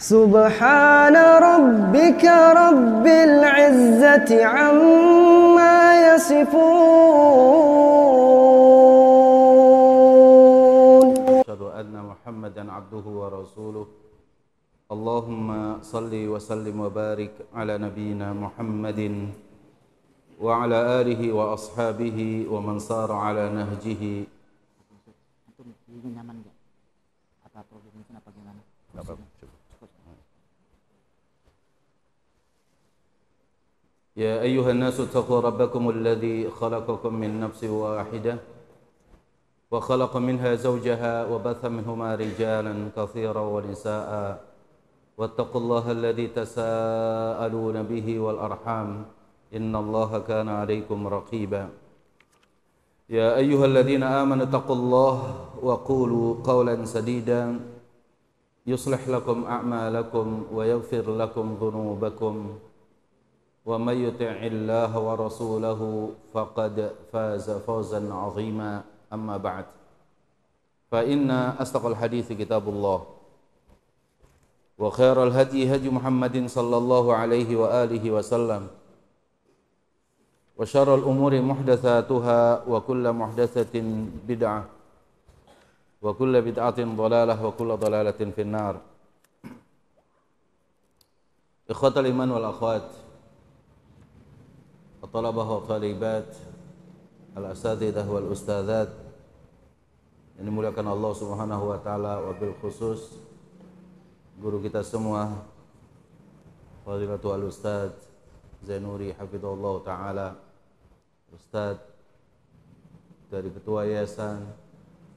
سبحان ربك رب العزة عما يصفون. أشهد أن محمدا عبده ورسوله. اللهم صل وسلم وبارك على نبينا محمد وعلى آله وأصحابه ومن صار على نهجه. يا أيها الناس اتقوا ربكم الذي خلقكم من نفس واحدة وخلق منها زوجها وبث منهما رجالا كثيرا ونساء واتقوا الله الذي تساءلون به والأرحام إن الله كان عليكم رقيبا. يا أيها الذين آمنوا اتقوا الله وقولوا قولا سديدا يصلح لكم أعمالكم ويغفر لكم ذنوبكم ومن يطع الله ورسوله فقد فاز فوزا عظيما. أما بعد فإن أصدق الحديث كتاب الله وخير الهدي هدي محمد صلى الله عليه وآله وسلم وشر الأمور محدثاتها وكل محدثة بدعة وكل بدعة ضلالة وكل ضلالة في النار. إخوة الإيمان والأخوات، الطلبة والطالبات, al-asatidah wal ustadzat yang dimuliakan Allah Subhanahu wa taala, wabil khusus guru kita semua Fadilatul Ustadz Zainuri hafizahullah taala, ustadz dari ketua yayasan,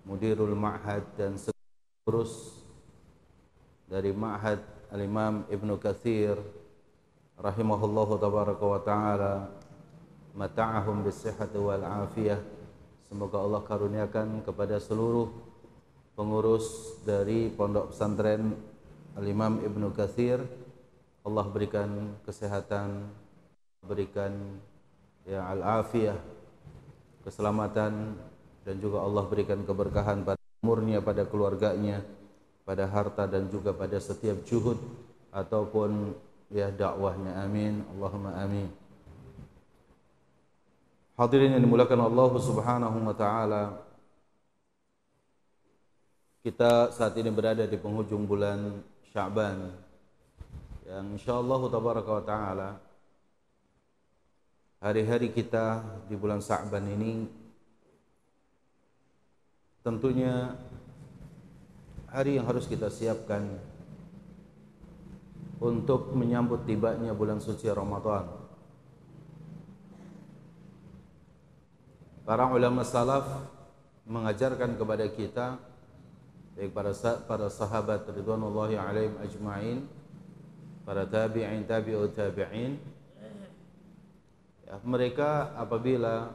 mudirul ma'had dan seterus dari ma'had al-Imam Ibnu Katsir rahimahullahu tabaraka wa taala, mata'ahum bisihhati wal afiyah. Semoga Allah karuniakan kepada seluruh pengurus dari Pondok Pesantren Al-Imam Ibnu Katsir, Allah berikan kesehatan, berikan al-afiyah, keselamatan, dan juga Allah berikan keberkahan pada umurnya, pada keluarganya, pada harta, dan juga pada setiap juhud ataupun dakwahnya. Amin, Allahumma amin. Hadirin yang dimuliakan Allah Subhanahu wa taala, kita saat ini berada di penghujung bulan Sya'ban yang insyaallah tabaraka wa taala hari-hari kita di bulan Sya'ban ini tentunya hari yang harus kita siapkan untuk menyambut tibanya bulan suci Ramadan. Para ulama salaf mengajarkan kepada kita, baik para sahabat ridwanullahi alaihim ajma'in, para tabi'in, tabi'ut tabi'in, mereka apabila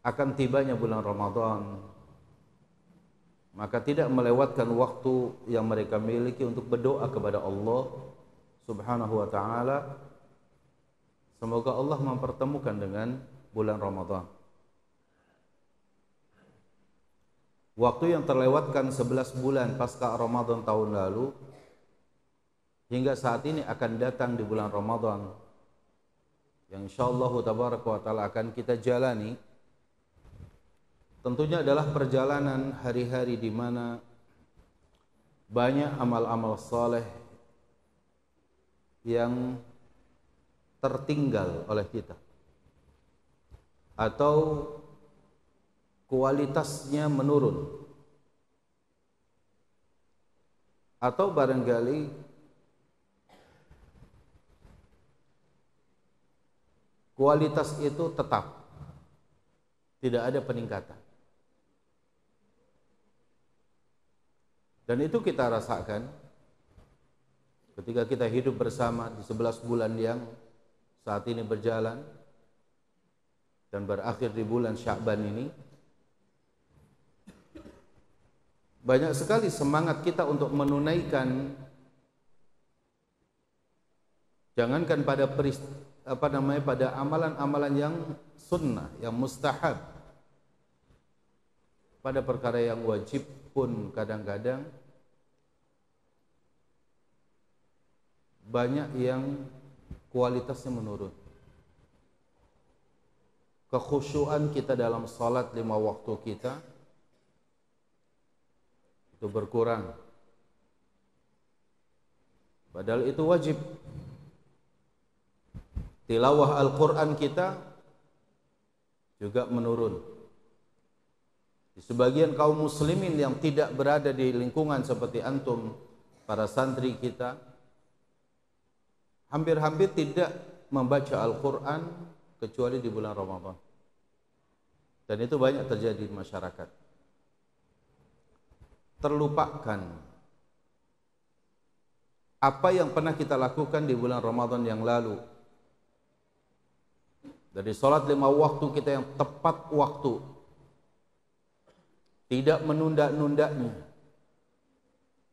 akan tibanya bulan Ramadan, maka tidak melewatkan waktu yang mereka miliki untuk berdoa kepada Allah Subhanahu wa ta'ala. Semoga Allah mempertemukan dengan bulan Ramadan. Waktu yang terlewatkan 11 bulan pasca Ramadan tahun lalu hingga saat ini akan datang di bulan Ramadan yang insyaallah tabaraka wa taala akan kita jalani. Tentunya adalah perjalanan hari-hari di mana banyak amal-amal saleh yang tertinggal oleh kita atau kualitasnya menurun, atau barangkali kualitas itu tetap tidak ada peningkatan. Dan itu kita rasakan ketika kita hidup bersama di 11 bulan yang saat ini berjalan dan berakhir di bulan Sya'ban ini. Banyak sekali semangat kita untuk menunaikan, jangankan pada pada amalan-amalan yang sunnah, yang mustahab, pada perkara yang wajib pun kadang-kadang banyak yang kualitasnya menurun. Kekhusyuan kita dalam salat 5 waktu kita itu berkurang. Padahal itu wajib. Tilawah Al-Quran kita juga menurun. Di sebagian kaum muslimin yang tidak berada di lingkungan seperti antum, para santri kita, hampir-hampir tidak membaca Al-Quran kecuali di bulan Ramadan. Dan itu banyak terjadi di masyarakat. Terlupakan apa yang pernah kita lakukan di bulan Ramadan yang lalu. Dari sholat 5 waktu kita yang tepat waktu, tidak menunda-nundanya.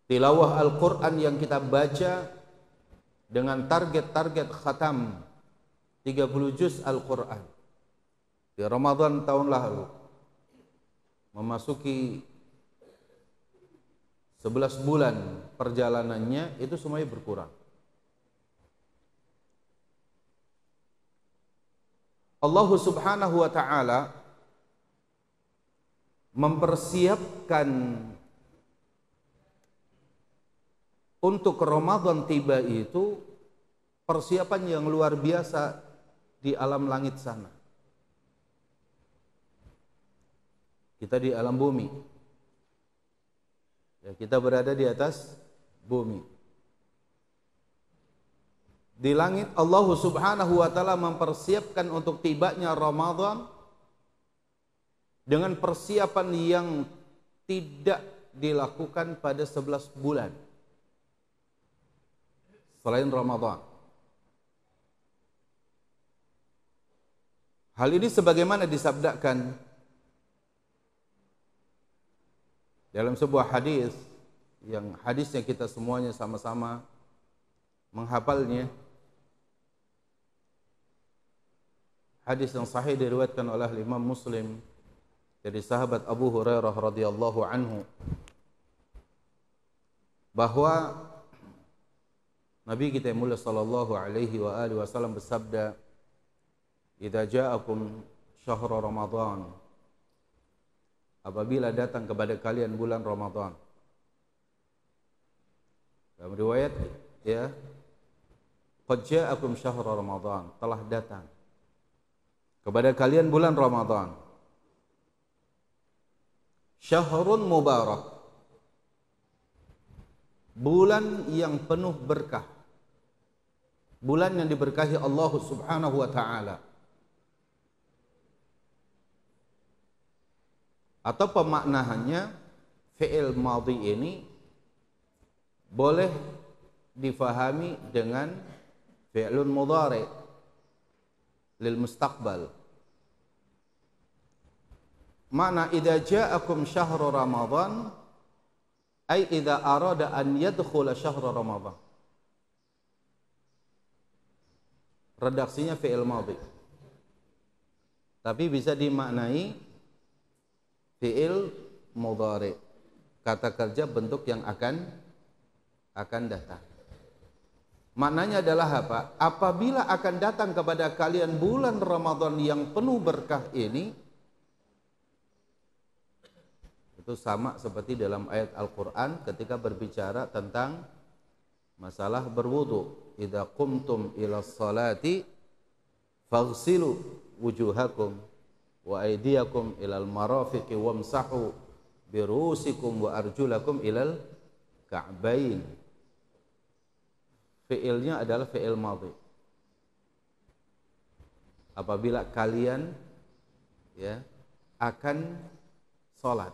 Tilawah Al-Quran yang kita baca dengan target-target khatam 30 juz Al-Quran di Ramadan tahun lalu, memasuki 11 bulan perjalanannya, itu semuanya berkurang. Allah Subhanahu wa ta'ala mempersiapkan untuk Ramadan tiba itu persiapan yang luar biasa di alam langit sana. Kita di alam bumi. Ya, kita berada di atas bumi. Di langit Allah Subhanahu wa ta'ala mempersiapkan untuk tibanya Ramadan dengan persiapan yang tidak dilakukan pada 11 bulan selain Ramadan. Hal ini sebagaimana disabdakan dalam sebuah hadis, yang hadisnya kita semuanya sama-sama menghafalnya. Hadis yang sahih diriwayatkan oleh Imam Muslim dari sahabat Abu Hurairah radhiyallahu anhu, bahwa Nabi kita yang mulia sallallahu alaihi wa alihi wasallam bersabda, "Idza ja'akum syahrul Ramadan," apabila datang kepada kalian bulan Ramadan. Dalam riwayat, ya, "Qad ja'akum syahrul Ramadan," telah datang kepada kalian bulan Ramadan. Syahrun mubarak, bulan yang penuh berkah, bulan yang diberkahi Allah Subhanahu wa ta'ala. Atau pemaknaannya, fi'il madhi ini boleh difahami dengan fi'lun mudhari lil mustaqbal. Makna idza ja'akum syahru Ramadan ay idza arada an yadkhula syahru Ramadan. Redaksinya fi'il madhi, tapi bisa dimaknai fi'il mudhari, kata kerja bentuk yang akan datang. Maknanya adalah apa? Apabila akan datang kepada kalian bulan Ramadan yang penuh berkah ini, itu sama seperti dalam ayat Al-Quran ketika berbicara tentang masalah berwudu. Idza qumtum ila sholati faghsilu wujuhakum wa aydiyakum ilal marafiqi wamsahu birusikum wa arjulakum ilal ka'bain. Fi'ilnya adalah fi'il madhi. Apabila kalian, ya, akan sholat,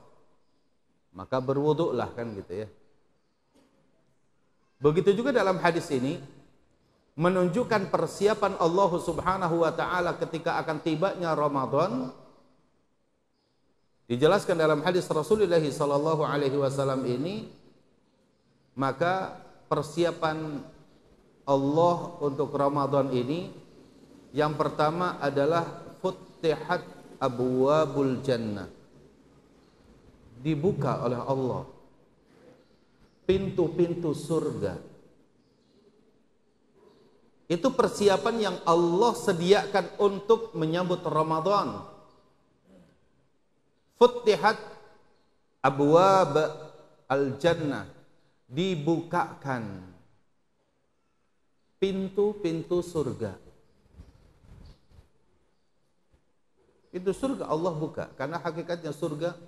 maka berwuduklah, kan gitu ya. Begitu juga dalam hadis ini menunjukkan persiapan Allah Subhanahu wa ta'ala ketika akan tibanya Ramadan. Dijelaskan dalam hadis Rasulullah sallallahu alaihi wasallam ini, maka persiapan Allah untuk Ramadan ini, yang pertama adalah futtihat abwabul jannah, dibuka oleh Allah pintu-pintu surga. Itu persiapan yang Allah sediakan untuk menyambut Ramadan. Futtihat abwab al-jannah, dibukakan pintu-pintu surga. Pintu surga Allah buka, karena hakikatnya surga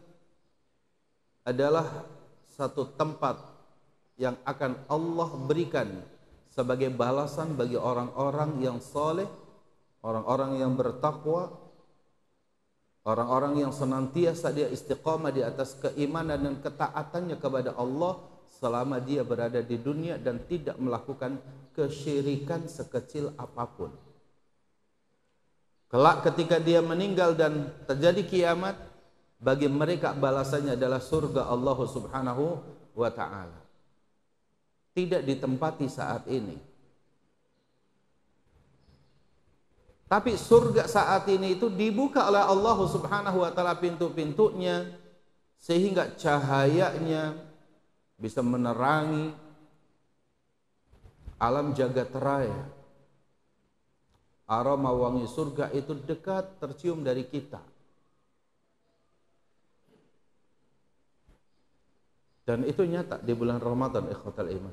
adalah satu tempat yang akan Allah berikan sebagai balasan bagi orang-orang yang soleh, orang-orang yang bertakwa, orang-orang yang senantiasa dia istiqamah di atas keimanan dan ketaatannya kepada Allah selama dia berada di dunia dan tidak melakukan kesyirikan sekecil apapun. Kelak ketika dia meninggal dan terjadi kiamat, bagi mereka balasannya adalah surga Allah Subhanahu wa ta'ala. Tidak ditempati saat ini. Tapi surga saat ini itu dibuka oleh Allah Subhanahu wa ta'ala pintu-pintunya, sehingga cahayanya bisa menerangi alam jagat raya. Aroma wangi surga itu dekat tercium dari kita. Dan itu nyata di bulan Ramadan, ikhwatal iman.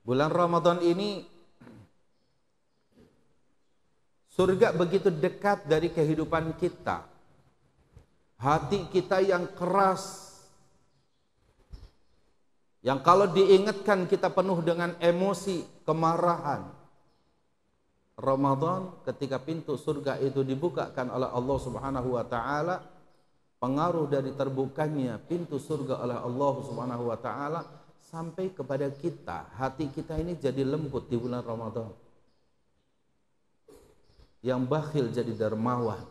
Bulan Ramadan ini surga begitu dekat dari kehidupan kita. Hati kita yang keras, yang kalau diingatkan kita penuh dengan emosi, kemarahan. Ramadan ketika pintu surga itu dibukakan oleh Allah Subhanahu wa ta'ala, pengaruh dari terbukanya pintu surga oleh Allah Subhanahu wa ta'ala sampai kepada kita. Hati kita ini jadi lembut di bulan Ramadan. Yang bakhil jadi dermawan.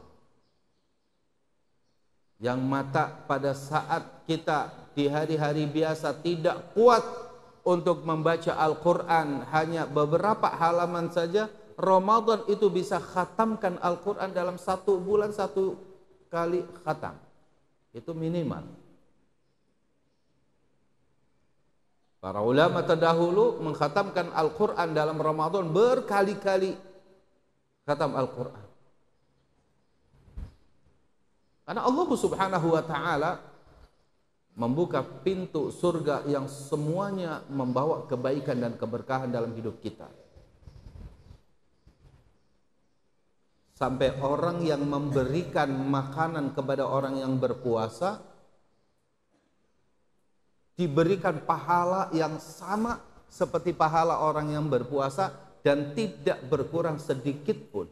Yang mata pada saat kita di hari-hari biasa tidak kuat untuk membaca Al-Quran, hanya beberapa halaman saja, Ramadan itu bisa khatamkan Al-Quran dalam 1 bulan 1 kali khatam. Itu minimal. Para ulama terdahulu mengkhatamkan Al-Quran dalam Ramadan berkali-kali khatam Al-Quran. Karena Allah Subhanahu wa ta'ala membuka pintu surga yang semuanya membawa kebaikan dan keberkahan dalam hidup kita. Sampai orang yang memberikan makanan kepada orang yang berpuasa diberikan pahala yang sama seperti pahala orang yang berpuasa dan tidak berkurang sedikit pun.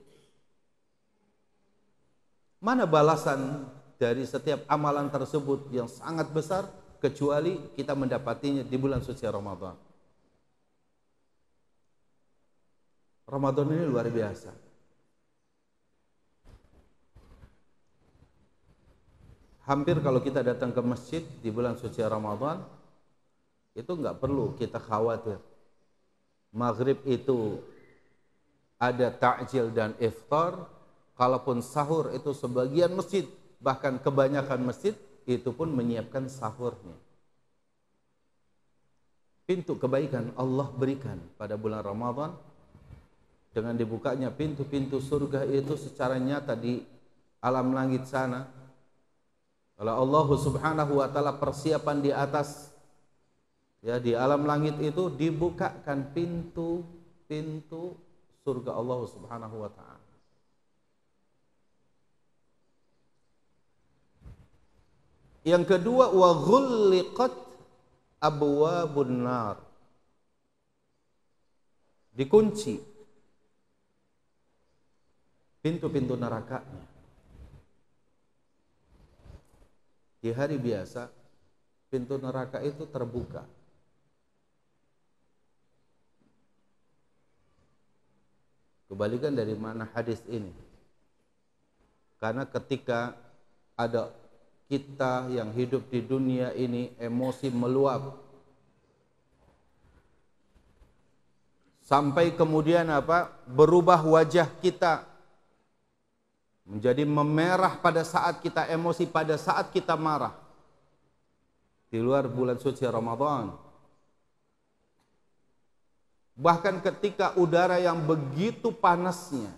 Mana balasan dari setiap amalan tersebut yang sangat besar kecuali kita mendapatinya di bulan suci Ramadan. Ramadan ini luar biasa. Hampir kalau kita datang ke masjid di bulan suci Ramadan, itu nggak perlu kita khawatir. Maghrib itu ada ta'jil dan iftar. Kalaupun sahur itu sebagian masjid, bahkan kebanyakan masjid, itu pun menyiapkan sahurnya. Pintu kebaikan Allah berikan pada bulan Ramadan. Dengan dibukanya pintu-pintu surga itu secara nyata di alam langit sana. Kalau Allah Subhanahu wa ta'ala persiapan di atas, ya di alam langit itu dibukakan pintu-pintu surga Allah Subhanahu wa ta'ala. Yang kedua, wa ghulliqat abwabun nar. Dikunci pintu-pintu nerakanya. Di hari biasa pintu neraka itu terbuka. Kebalikan dari mana hadis ini? Karena ketika ada kita yang hidup di dunia ini emosi meluap, sampai kemudian berubah wajah kita menjadi memerah pada saat kita emosi, pada saat kita marah. Di luar bulan suci Ramadan, Bahkan ketika udara yang begitu panasnya.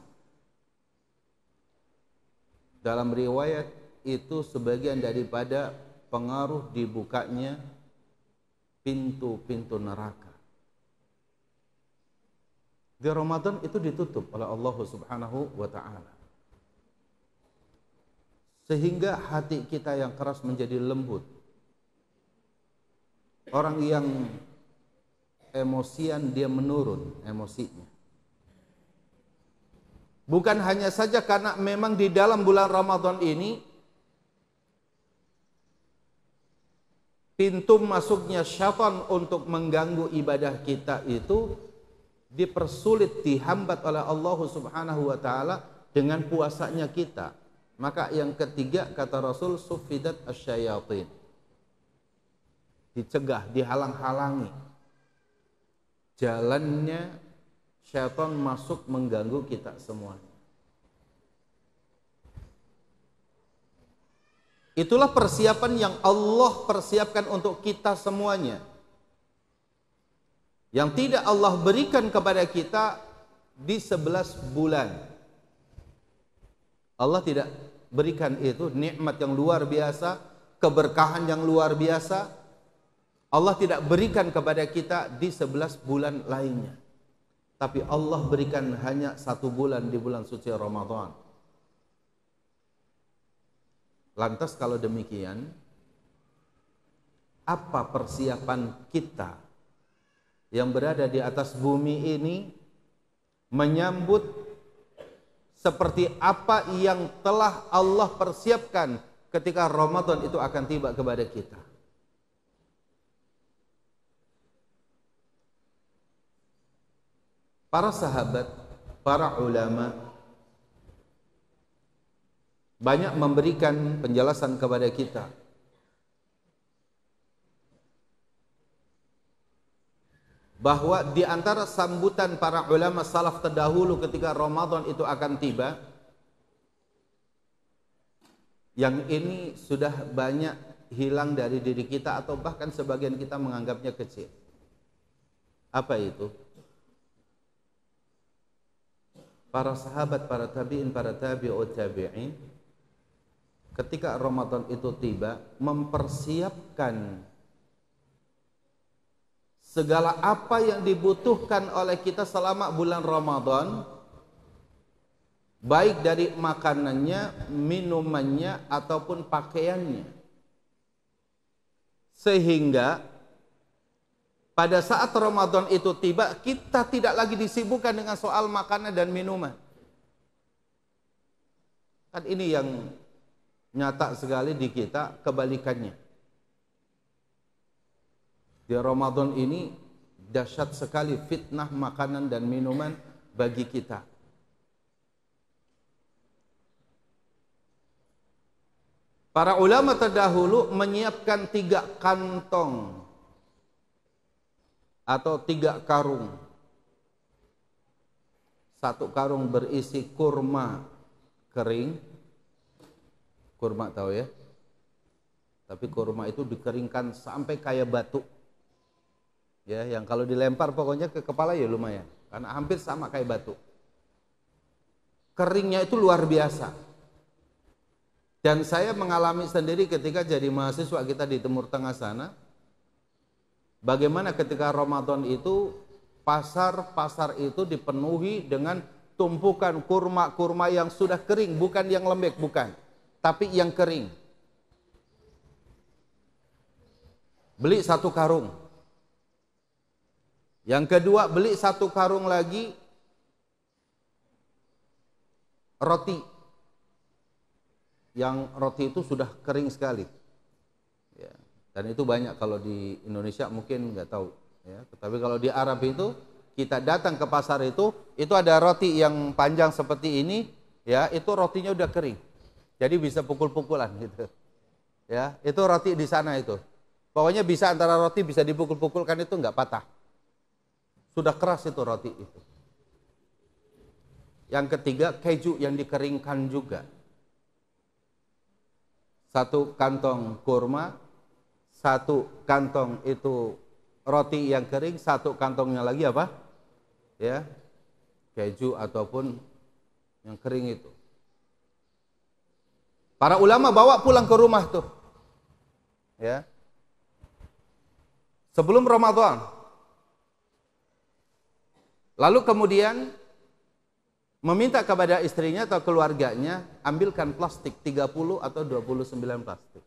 Dalam riwayat itu sebagian daripada pengaruh dibukanya pintu-pintu neraka. Di Ramadan itu ditutup oleh Allah Subhanahu wa taala. Sehingga hati kita yang keras menjadi lembut. Orang yang emosian dia menurun emosinya. Bukan hanya saja karena memang di dalam bulan Ramadan ini pintu masuknya syaitan untuk mengganggu ibadah kita itu dipersulit, dihambat oleh Allah Subhanahu wa taala dengan puasanya kita. Maka yang ketiga kata Rasul, suffidat asyayatin. Dicegah, dihalang-halangi jalannya syaitan masuk mengganggu kita semuanya. Itulah persiapan yang Allah persiapkan untuk kita semuanya. Yang tidak Allah berikan kepada kita di 11 bulan. Allah tidak berikan itu nikmat yang luar biasa, keberkahan yang luar biasa. Allah tidak berikan kepada kita di 11 bulan lainnya. Tapi Allah berikan hanya 1 bulan di bulan suci Ramadan. Lantas kalau demikian, apa persiapan kita yang berada di atas bumi ini menyambut seperti apa yang telah Allah persiapkan ketika Ramadan itu akan tiba kepada kita? Para sahabat, para ulama banyak memberikan penjelasan kepada kita bahwa di antara sambutan para ulama salaf terdahulu ketika Ramadan itu akan tiba, yang ini sudah banyak hilang dari diri kita atau bahkan sebagian kita menganggapnya kecil. Apa itu? Para sahabat, para tabi'in, para tabi'ut tabi'in ketika Ramadan itu tiba mempersiapkan segala apa yang dibutuhkan oleh kita selama bulan Ramadan, baik dari makanannya, minumannya ataupun pakaiannya, sehingga pada saat Ramadan itu tiba, kita tidak lagi disibukkan dengan soal makanan dan minuman. Kan ini yang nyata sekali di kita, kebalikannya. Di Ramadan ini dahsyat sekali fitnah makanan dan minuman bagi kita. Para ulama terdahulu menyiapkan 3 kantong atau 3 karung. 1 karung berisi kurma kering. Kurma tahu ya? Tapi kurma itu dikeringkan sampai kayak batu. Ya, yang kalau dilempar pokoknya ke kepala ya lumayan, karena hampir sama kayak batu. Keringnya itu luar biasa. Dan saya mengalami sendiri ketika jadi mahasiswa kita di Timur Tengah sana. Bagaimana ketika Ramadan itu pasar-pasar itu dipenuhi dengan tumpukan kurma-kurma yang sudah kering, bukan yang lembek, bukan, tapi yang kering. Beli 1 karung. Yang kedua beli 1 karung lagi roti. Yang roti itu sudah kering sekali. Ya. Dan itu banyak kalau di Indonesia mungkin nggak tahu, ya. Tapi kalau di Arab itu kita datang ke pasar itu ada roti yang panjang seperti ini, ya, itu rotinya udah kering, jadi bisa pukul-pukulan gitu, ya. Itu roti di sana itu, pokoknya bisa antara roti bisa dipukul-pukulkan itu nggak patah, sudah keras itu roti itu. Yang ketiga keju yang dikeringkan juga, 1 kantong kurma, 1 kantong itu roti yang kering, 1 kantongnya lagi apa? ya, keju ataupun yang kering itu. Para ulama bawa pulang ke rumah tuh. Ya. Sebelum Ramadan. Lalu kemudian meminta kepada istrinya atau keluarganya ambilkan plastik 30 atau 29 plastik.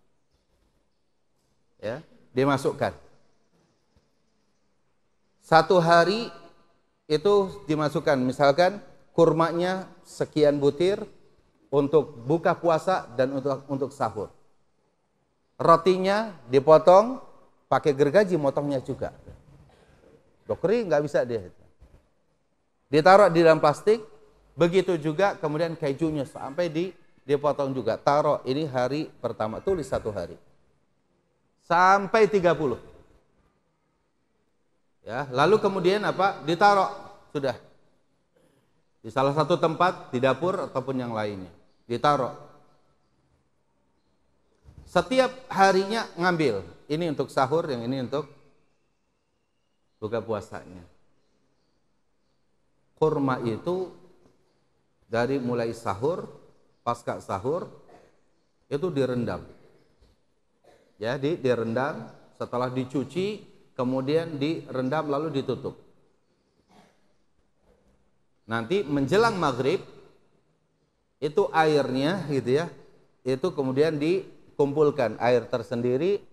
Ya, dimasukkan. Satu hari itu dimasukkan, misalkan kurmanya sekian butir untuk buka puasa dan untuk sahur. Rotinya dipotong, pakai gergaji motongnya juga. Dokri nggak bisa dia. Ditaruh di dalam plastik, begitu juga kemudian kejunya sampai dipotong juga. Taruh ini hari pertama, tulis satu hari. Sampai 30. Ya, lalu kemudian apa? Ditaruh sudah di salah satu tempat di dapur ataupun yang lainnya. Ditaruh. Setiap harinya ngambil. Ini untuk sahur, yang ini untuk buka puasanya. Kurma itu dari mulai sahur, pasca sahur itu direndam. Ya, direndam, setelah dicuci, kemudian direndam lalu ditutup. Nanti menjelang maghrib itu airnya gitu ya, itu kemudian dikumpulkan air tersendiri,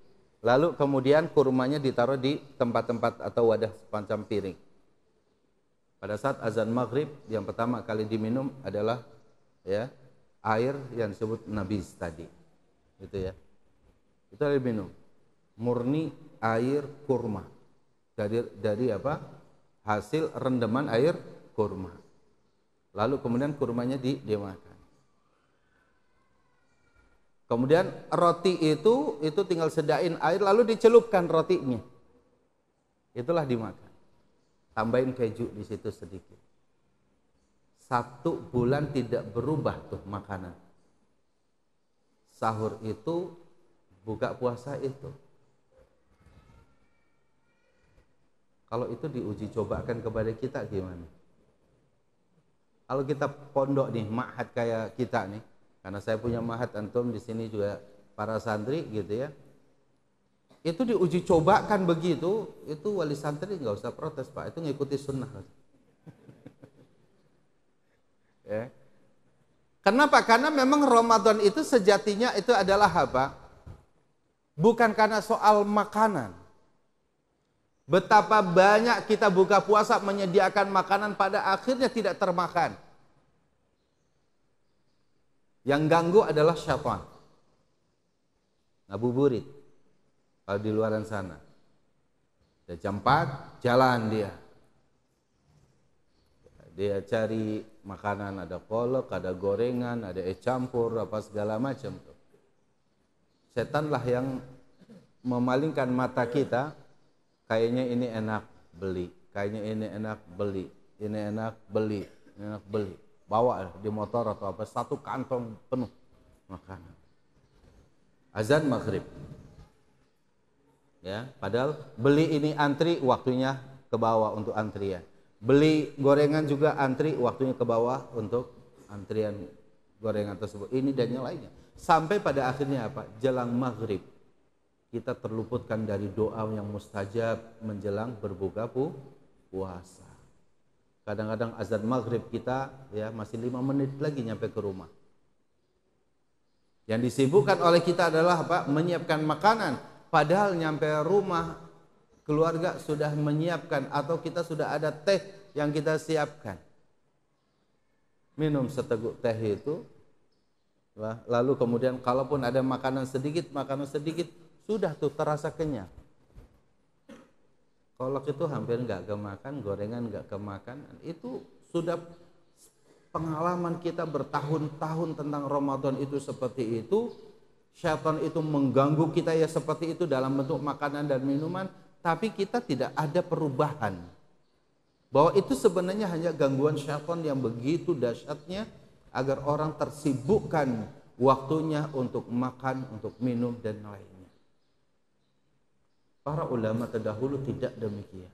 lalu kemudian kurmanya ditaruh di tempat-tempat atau wadah semacam piring. Pada saat azan maghrib yang pertama kali diminum adalah ya air yang disebut nabis tadi, gitu ya. Itu diminum murni air kurma dari apa? Hasil rendaman air kurma. Lalu kemudian kurmanya dimakan. Kemudian roti itu tinggal sedain air lalu dicelupkan rotinya. Itulah dimakan. Tambahin keju di situ sedikit. 1 bulan tidak berubah tuh makanan. Sahur itu, buka puasa itu. Kalau itu diuji cobakan kepada kita gimana? Kalau kita pondok nih, ma'had kayak kita nih, karena saya punya ma'had, antum di sini juga para santri gitu ya. Itu diuji cobakan begitu, itu wali santri nggak usah protes Pak, itu ngikuti sunnah. Ya. Kenapa? Karena memang Ramadan itu sejatinya itu adalah apa? Bukan karena soal makanan. Betapa banyak kita buka puasa menyediakan makanan pada akhirnya tidak termakan. Yang ganggu adalah syaitan. Ngabuburit. Kalau di luaran sana. Udah jam 4, jalan dia. Dia cari makanan, ada kolak, ada gorengan, ada campur, apa segala macam. Setanlah yang memalingkan mata kita. Kayaknya ini enak, beli. Kayaknya ini enak, beli. Ini enak, beli. Ini enak, beli. Bawa di motor atau apa, 1 kantong penuh makanan. Azan maghrib. Ya, padahal beli ini antri, waktunya ke bawah untuk antrian. Beli gorengan juga antri, waktunya ke bawah untuk antrian gorengan tersebut. Ini dan yang lainnya. Sampai pada akhirnya apa? Jelang maghrib kita terluputkan dari doa yang mustajab menjelang berbuka puasa. Kadang-kadang azan maghrib kita ya masih 5 menit lagi nyampe ke rumah. Yang disibukkan oleh kita adalah apa? Menyiapkan makanan. Padahal nyampe rumah keluarga sudah menyiapkan atau kita sudah ada teh yang kita siapkan. Minum seteguk teh itu, lalu kemudian kalaupun ada makanan sedikit sudah tuh terasa kenyang. Kolak itu hampir nggak kemakan, gorengan nggak kemakan. Itu sudah pengalaman kita bertahun-tahun tentang Ramadan itu seperti itu. Syaitan itu mengganggu kita ya seperti itu dalam bentuk makanan dan minuman, tapi kita tidak ada perubahan. Bahwa itu sebenarnya hanya gangguan syaitan yang begitu dahsyatnya agar orang tersibukkan waktunya untuk makan, untuk minum dan lainnya. Para ulama terdahulu tidak demikian.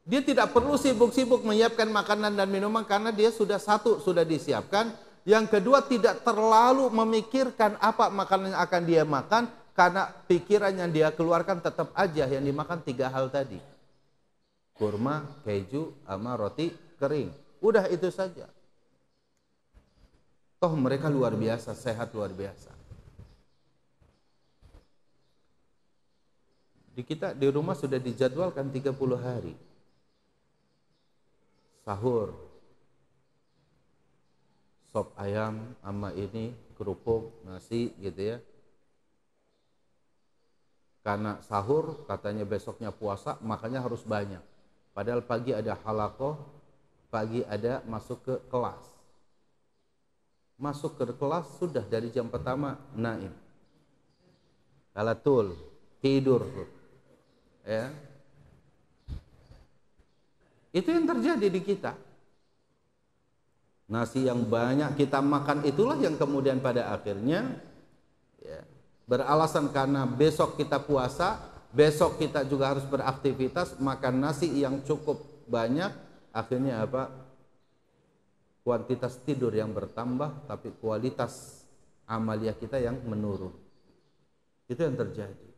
Dia tidak perlu sibuk-sibuk menyiapkan makanan dan minuman karena dia sudah satu, sudah disiapkan. Yang kedua, tidak terlalu memikirkan apa makanan yang akan dia makan karena pikiran yang dia keluarkan tetap aja yang dimakan 3 hal tadi. Kurma, keju, sama roti kering. Udah itu saja. Toh mereka luar biasa, sehat luar biasa. Kita di rumah sudah dijadwalkan 30 hari. Sahur, sop ayam sama ini, kerupuk, nasi gitu ya. Karena sahur katanya besoknya puasa, makanya harus banyak. Padahal pagi ada halakoh, pagi ada masuk ke kelas. Masuk ke kelas sudah dari jam pertama naim. Kalatul, tidur. Ya. Itu yang terjadi di kita. Nasi yang banyak kita makan itulah yang kemudian pada akhirnya ya, beralasan karena besok kita puasa, besok kita juga harus beraktivitas, makan nasi yang cukup banyak, akhirnya apa? Kuantitas tidur yang bertambah, tapi kualitas amalia kita yang menurun. Itu yang terjadi.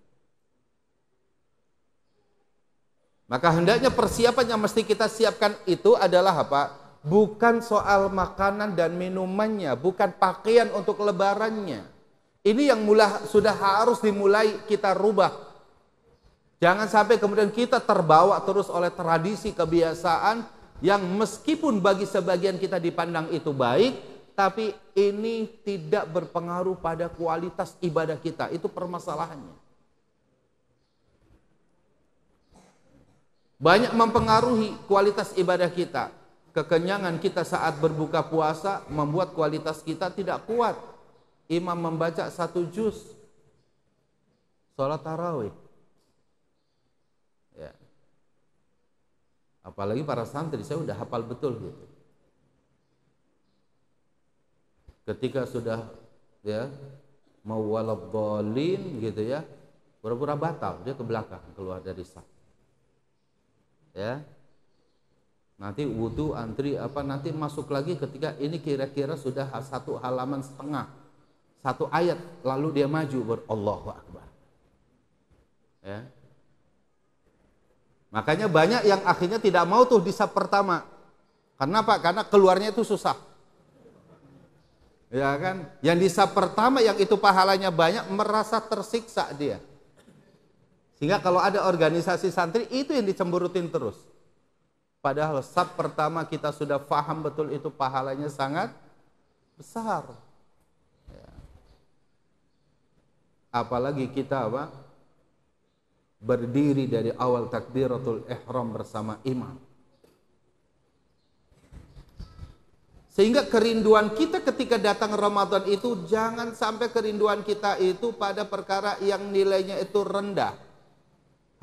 Maka hendaknya persiapan yang mesti kita siapkan itu adalah apa? Bukan soal makanan dan minumannya, bukan pakaian untuk lebarannya. Ini yang sudah harus dimulai kita rubah. Jangan sampai kemudian kita terbawa terus oleh tradisi kebiasaan yang meskipun bagi sebagian kita dipandang itu baik, tapi ini tidak berpengaruh pada kualitas ibadah kita. Itu permasalahannya. Banyak mempengaruhi kualitas ibadah kita. Kekenyangan kita saat berbuka puasa membuat kualitas kita tidak kuat. Imam membaca 1 juz sholat tarawih. Ya. Apalagi para santri, saya udah hafal betul gitu. Ketika sudah ya mau waladhdallin gitu ya, pura-pura batal, dia ke belakang keluar dari saf. Ya, nanti wudu antri nanti masuk lagi ketika ini kira-kira sudah 1 halaman setengah, 1 ayat, lalu dia maju Allahu Akbar. Ya, makanya banyak yang akhirnya tidak mau tuh di saf pertama. Kenapa? Karena keluarnya itu susah. Ya kan? Yang di saf pertama yang itu pahalanya banyak merasa tersiksa dia. Sehingga kalau ada organisasi santri itu yang dicemburutin terus. Padahal saf pertama kita sudah paham betul itu pahalanya sangat besar. Ya. Apalagi kita berdiri dari awal takbiratul ihram bersama imam. Sehingga kerinduan kita ketika datang Ramadan itu jangan sampai kerinduan kita itu pada perkara yang nilainya itu rendah.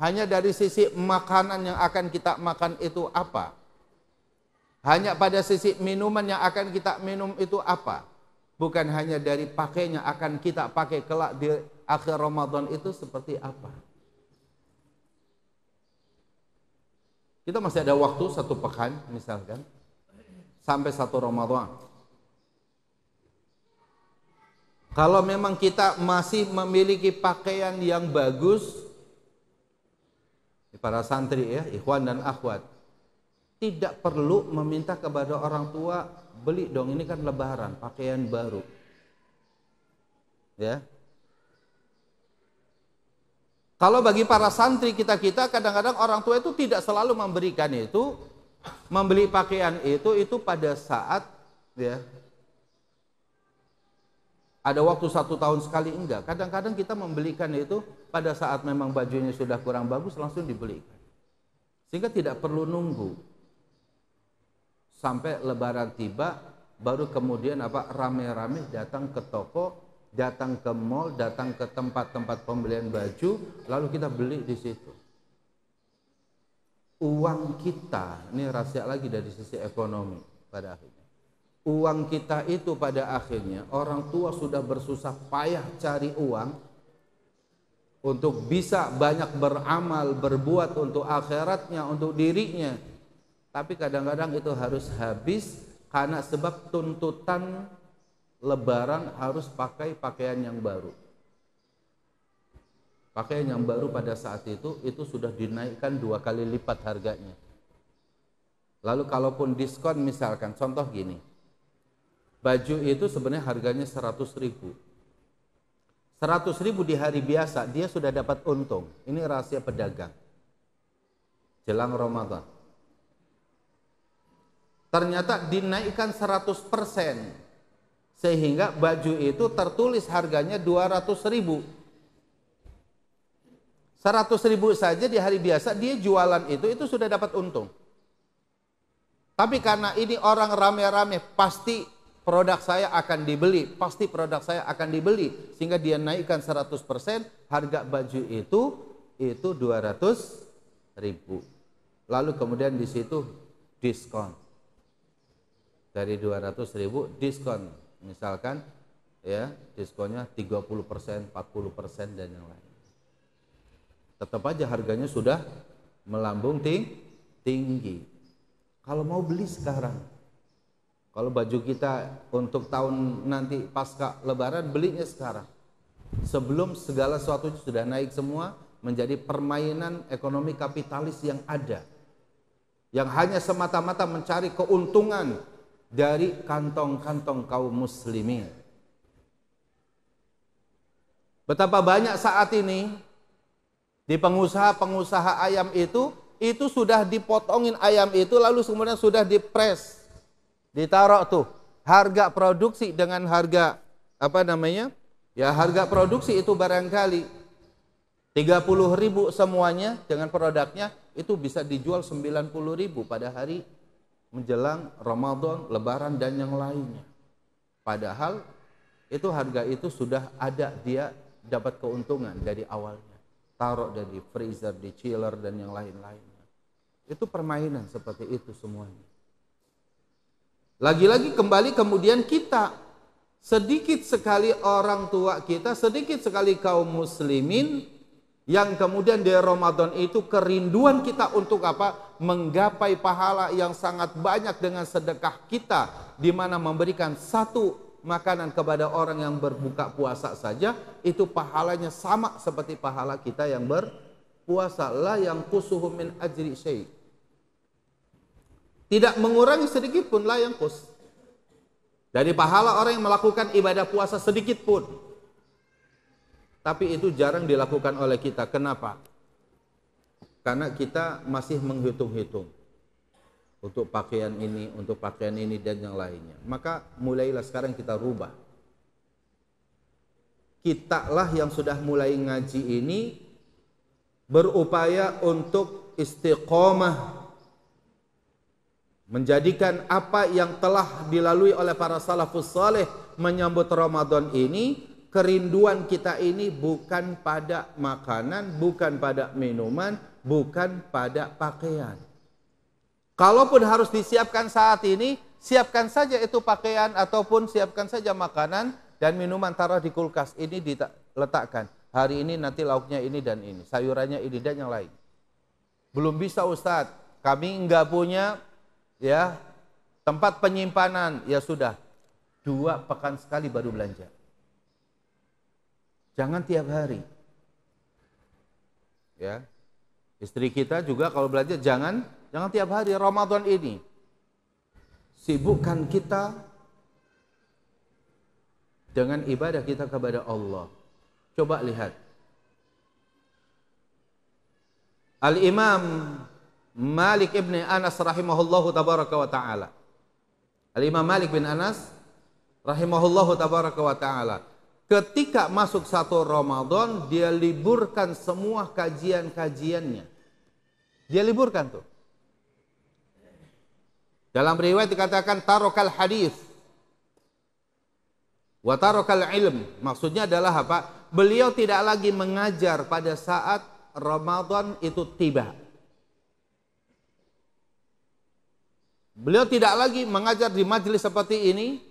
Hanya dari sisi makanan yang akan kita makan itu apa? Hanya pada sisi minuman yang akan kita minum itu apa? Bukan hanya dari pakainya akan kita pakai kelak di akhir Ramadan itu seperti apa? Kita masih ada waktu 1 pekan misalkan sampai 1 Ramadan. Kalau memang kita masih memiliki pakaian yang bagus, para santri ya, ikhwan dan akhwat, tidak perlu meminta kepada orang tua, beli dong, ini kan lebaran, pakaian baru. Ya. Kalau bagi para santri kita kadang-kadang orang tua itu tidak selalu memberikan itu, membeli pakaian itu pada saat ya ada waktu 1 tahun sekali, enggak. Kadang-kadang kita membelikan itu pada saat memang bajunya sudah kurang bagus langsung dibelikan. Sehingga tidak perlu nunggu sampai lebaran tiba baru kemudian rame-rame datang ke toko, datang ke mall, datang ke tempat-tempat pembelian baju, lalu kita beli di situ. Uang kita, ini rahasia lagi dari sisi ekonomi pada akhirnya. Uang kita itu pada akhirnya orang tua sudah bersusah payah cari uang, untuk bisa banyak beramal, berbuat untuk akhiratnya, untuk dirinya. Tapi kadang-kadang itu harus habis karena sebab tuntutan Lebaran harus pakai pakaian yang baru. Pakaian yang baru pada saat itu sudah dinaikkan 2 kali lipat harganya. Lalu kalaupun diskon misalkan, contoh gini, baju itu sebenarnya harganya 100.000. 100.000 di hari biasa dia sudah dapat untung. Ini rahasia pedagang. Jelang Ramadan. Ternyata dinaikkan 100%. Sehingga baju itu tertulis harganya 200.000. 100.000 saja di hari biasa dia jualan itu sudah dapat untung. Tapi karena ini orang rame-rame, pasti produk saya akan dibeli, pasti produk saya akan dibeli, sehingga dia naikkan 100%, harga baju itu 200.000. Lalu kemudian di situ diskon. Dari 200.000 diskon, misalkan ya, diskonnya 30%, 40% dan yang lain. Tetap aja harganya sudah melambung tinggi. Kalau mau beli sekarang, kalau baju kita untuk tahun nanti pasca Lebaran, belinya sekarang. Sebelum segala sesuatu sudah naik semua, menjadi permainan ekonomi kapitalis yang ada. Yang hanya semata-mata mencari keuntungan dari kantong-kantong kaum muslimin. Betapa banyak saat ini di pengusaha-pengusaha ayam itu sudah dipotongin ayam itu, lalu kemudian sudah dipres, ditaruh tuh harga produksi dengan harga harga produksi itu barangkali 30.000 semuanya dengan produknya, itu bisa dijual 90.000 pada hari menjelang Ramadan, Lebaran dan yang lainnya. Padahal itu harga itu sudah ada, dia dapat keuntungan dari awalnya. Taruh dari freezer, di chiller dan yang lain-lainnya. Itu permainan seperti itu semuanya. Lagi-lagi kembali kemudian kita, sedikit sekali orang tua kita, sedikit sekali kaum muslimin yang kemudian di Ramadan itu kerinduan kita untuk apa? Menggapai pahala yang sangat banyak dengan sedekah kita, di mana memberikan satu makanan kepada orang yang berbuka puasa saja, itu pahalanya sama seperti pahala kita yang berpuasa. La yanqusuhu min ajri syai'. Tidak mengurangi sedikit pun, la yanqus. Dari pahala orang yang melakukan ibadah puasa sedikit pun. Tapi itu jarang dilakukan oleh kita. Kenapa? Karena kita masih menghitung-hitung. Untuk pakaian ini, untuk pakaian ini dan yang lainnya. Maka mulailah sekarang kita rubah. Kitalah yang sudah mulai ngaji ini berupaya untuk istiqomah, menjadikan apa yang telah dilalui oleh para salafus saleh menyambut Ramadan ini, kerinduan kita ini bukan pada makanan, bukan pada minuman, bukan pada pakaian. Kalaupun harus disiapkan saat ini, siapkan saja itu pakaian ataupun siapkan saja makanan dan minuman, taruh di kulkas. Ini diletakkan. Hari ini nanti lauknya ini dan ini, sayurannya ini dan yang lain. Belum bisa Ustadz, kami enggak punya ya tempat penyimpanan. Ya sudah, 2 pekan sekali baru belanja. Jangan tiap hari. Ya. Istri kita juga kalau belanja jangan tiap hari. Ramadan ini sibukkan kita dengan ibadah kita kepada Allah. Coba lihat. Al-Imam Malik ibn Anas rahimahullahu tabaraka wa ta'ala. Al-Imam Malik bin Anas rahimahullahu tabaraka wa ta'ala. Ketika masuk 1 Ramadan, dia liburkan semua kajian-kajiannya. Dia liburkan tuh. Dalam riwayat dikatakan tarokal hadis wa tarokal ilm. Maksudnya adalah apa? Beliau tidak lagi mengajar pada saat Ramadan itu tiba. Beliau tidak lagi mengajar di majelis seperti ini,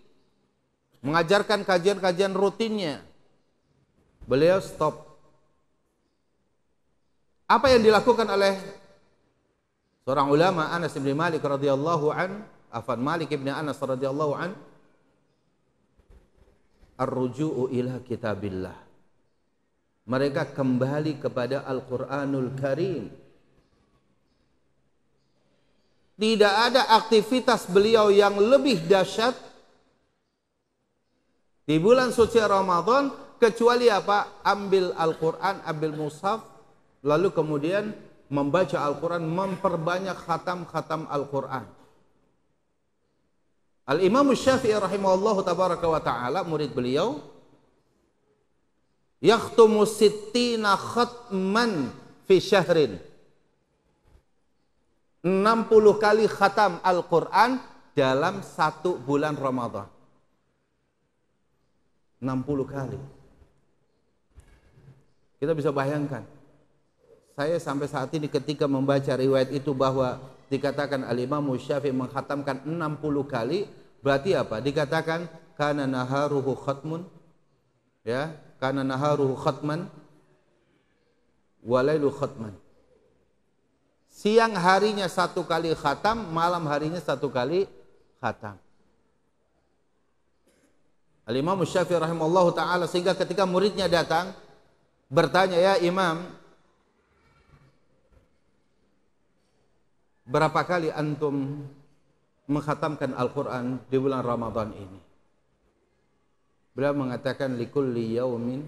mengajarkan kajian-kajian rutinnya. Beliau stop. Apa yang dilakukan oleh seorang ulama Anas bin Malik radhiyallahu an, Malik bin Anas radhiyallahu an, ar-ruju'u ila kitabillah. Mereka kembali kepada Al-Qur'anul Karim. Tidak ada aktivitas beliau yang lebih dahsyat di bulan suci Ramadan kecuali apa? Ambil Al-Quran, ambil mushaf, lalu kemudian membaca Al-Quran, memperbanyak khatam-khatam Al-Quran. Al-Imam Syafi'i rahimahullah tabaraka wa ta'ala, murid beliau, yakhtumu sittina khatman fi syahrin. 60 kali khatam Al-Quran dalam 1 bulan Ramadan. 60 kali. Kita bisa bayangkan. Saya sampai saat ini ketika membaca riwayat itu bahwa dikatakan Al-Imam Syafi'i mengkhatamkan 60 kali, berarti apa? Dikatakan kana naharuhu khatmun, ya, kana naharuhu khatman walailu khatman. Siang harinya 1 kali khatam, malam harinya 1 kali khatam. Al-Imam Syafi'i rahimahullah ta'ala, sehingga ketika muridnya datang bertanya, ya Imam, berapa kali antum mengkhatamkan Al-Quran di bulan Ramadan ini? Beliau mengatakan likulli yaumin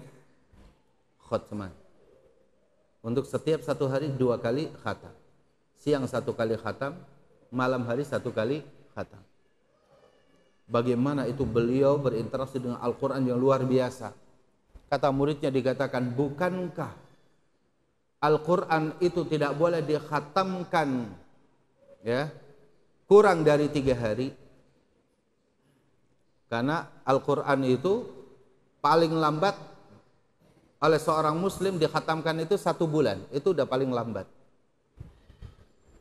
khatman. Untuk setiap 1 hari 2 kali khatam. Siang 1 kali khatam, malam hari 1 kali khatam. Bagaimana itu beliau berinteraksi dengan Al-Quran yang luar biasa. Kata muridnya, dikatakan, bukankah Al-Quran itu tidak boleh dikhatamkan, ya, kurang dari 3 hari? Karena Al-Quran itu paling lambat oleh seorang muslim dikhatamkan itu 1 bulan. Itu udah paling lambat.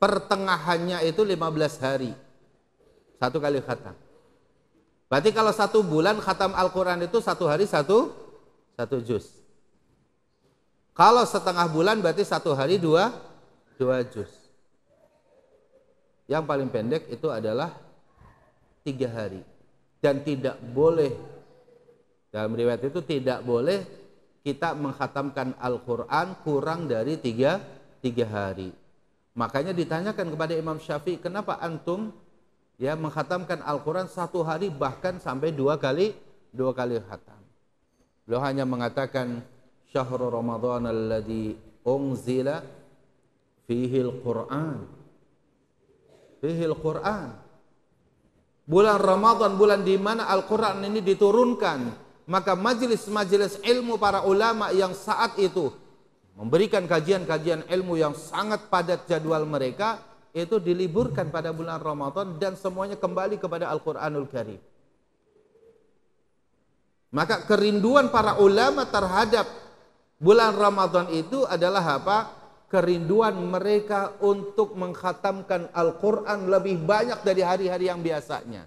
Pertengahannya itu 15 hari 1 kali khatam. Berarti kalau 1 bulan khatam Al-Quran itu 1 hari 1 juz. Kalau setengah bulan berarti 1 hari 2 juz. Yang paling pendek itu adalah 3 hari. Dan tidak boleh, dalam riwayat itu tidak boleh kita mengkhatamkan Al-Quran kurang dari 3 hari. Makanya ditanyakan kepada Imam Syafi'i, kenapa antum ya mengkhatamkan Al-Quran 1 hari bahkan sampai 2 kali khatam? Beliau hanya mengatakan, syahrul Ramadan alladzi unzila fihi al-Quran. Fihi al-Quran. Bulan Ramadan, bulan di mana Al-Quran ini diturunkan. Maka majelis-majelis ilmu para ulama yang saat itu memberikan kajian-kajian ilmu yang sangat padat jadwal mereka, itu diliburkan pada bulan Ramadan dan semuanya kembali kepada Al-Quranul Karim. Maka kerinduan para ulama terhadap bulan Ramadan itu adalah apa? Kerinduan mereka untuk mengkhatamkan Al-Quran lebih banyak dari hari-hari yang biasanya.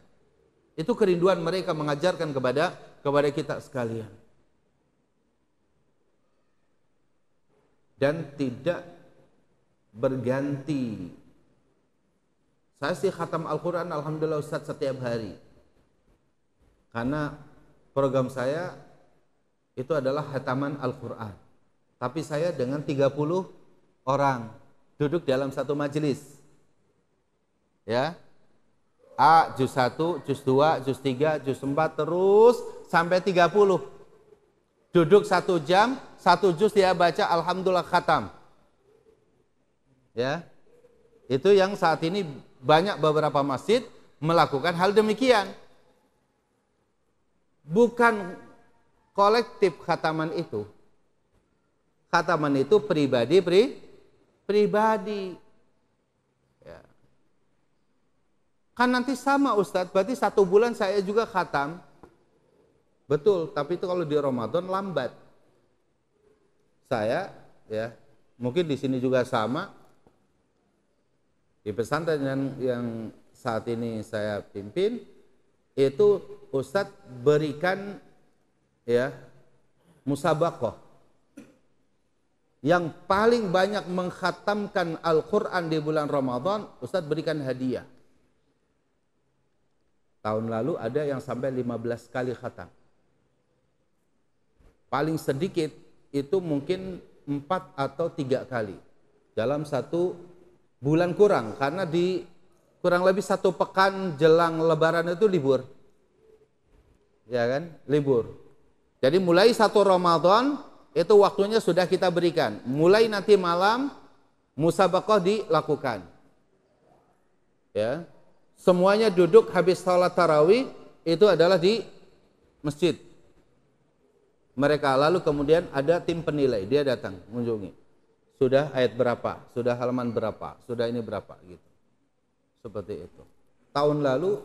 Itu kerinduan mereka mengajarkan kepada kita sekalian. Dan tidak berganti. Saya sih khatam Al-Quran alhamdulillah Ustaz setiap hari. Karena program saya itu adalah khataman Al-Quran. Tapi saya dengan 30 orang duduk dalam satu majelis. Ya. A, juz 1, juz 2, juz 3, juz 4 terus sampai 30. Duduk 1 jam, 1 juz dia baca alhamdulillah khatam. Ya. Itu yang saat ini banyak beberapa masjid melakukan hal demikian. Bukan kolektif khataman itu. Khataman itu pribadi. Ya. Kan nanti sama Ustadz, berarti 1 bulan saya juga khatam. Betul, tapi itu kalau di Ramadan lambat. Saya, ya, mungkin di sini juga sama. Di pesantren yang saat ini saya pimpin, itu Ustadz berikan, ya, musabaqah. yang paling banyak mengkhatamkan Al-Quran di bulan Ramadan, Ustadz berikan hadiah. Tahun lalu ada yang sampai 15 kali khatam. Paling sedikit itu mungkin 4 atau 3 kali dalam satu bulan kurang, karena di kurang lebih 1 pekan jelang Lebaran itu libur, ya kan, libur. Jadi mulai 1 Ramadan itu waktunya sudah kita berikan. Mulai nanti malam musabaqah dilakukan, ya. Semuanya duduk habis salat tarawih itu adalah di masjid mereka. Lalu kemudian ada tim penilai, dia datang mengunjungi. Sudah ayat berapa? Sudah halaman berapa? Sudah ini berapa? Gitu. Seperti itu. Tahun lalu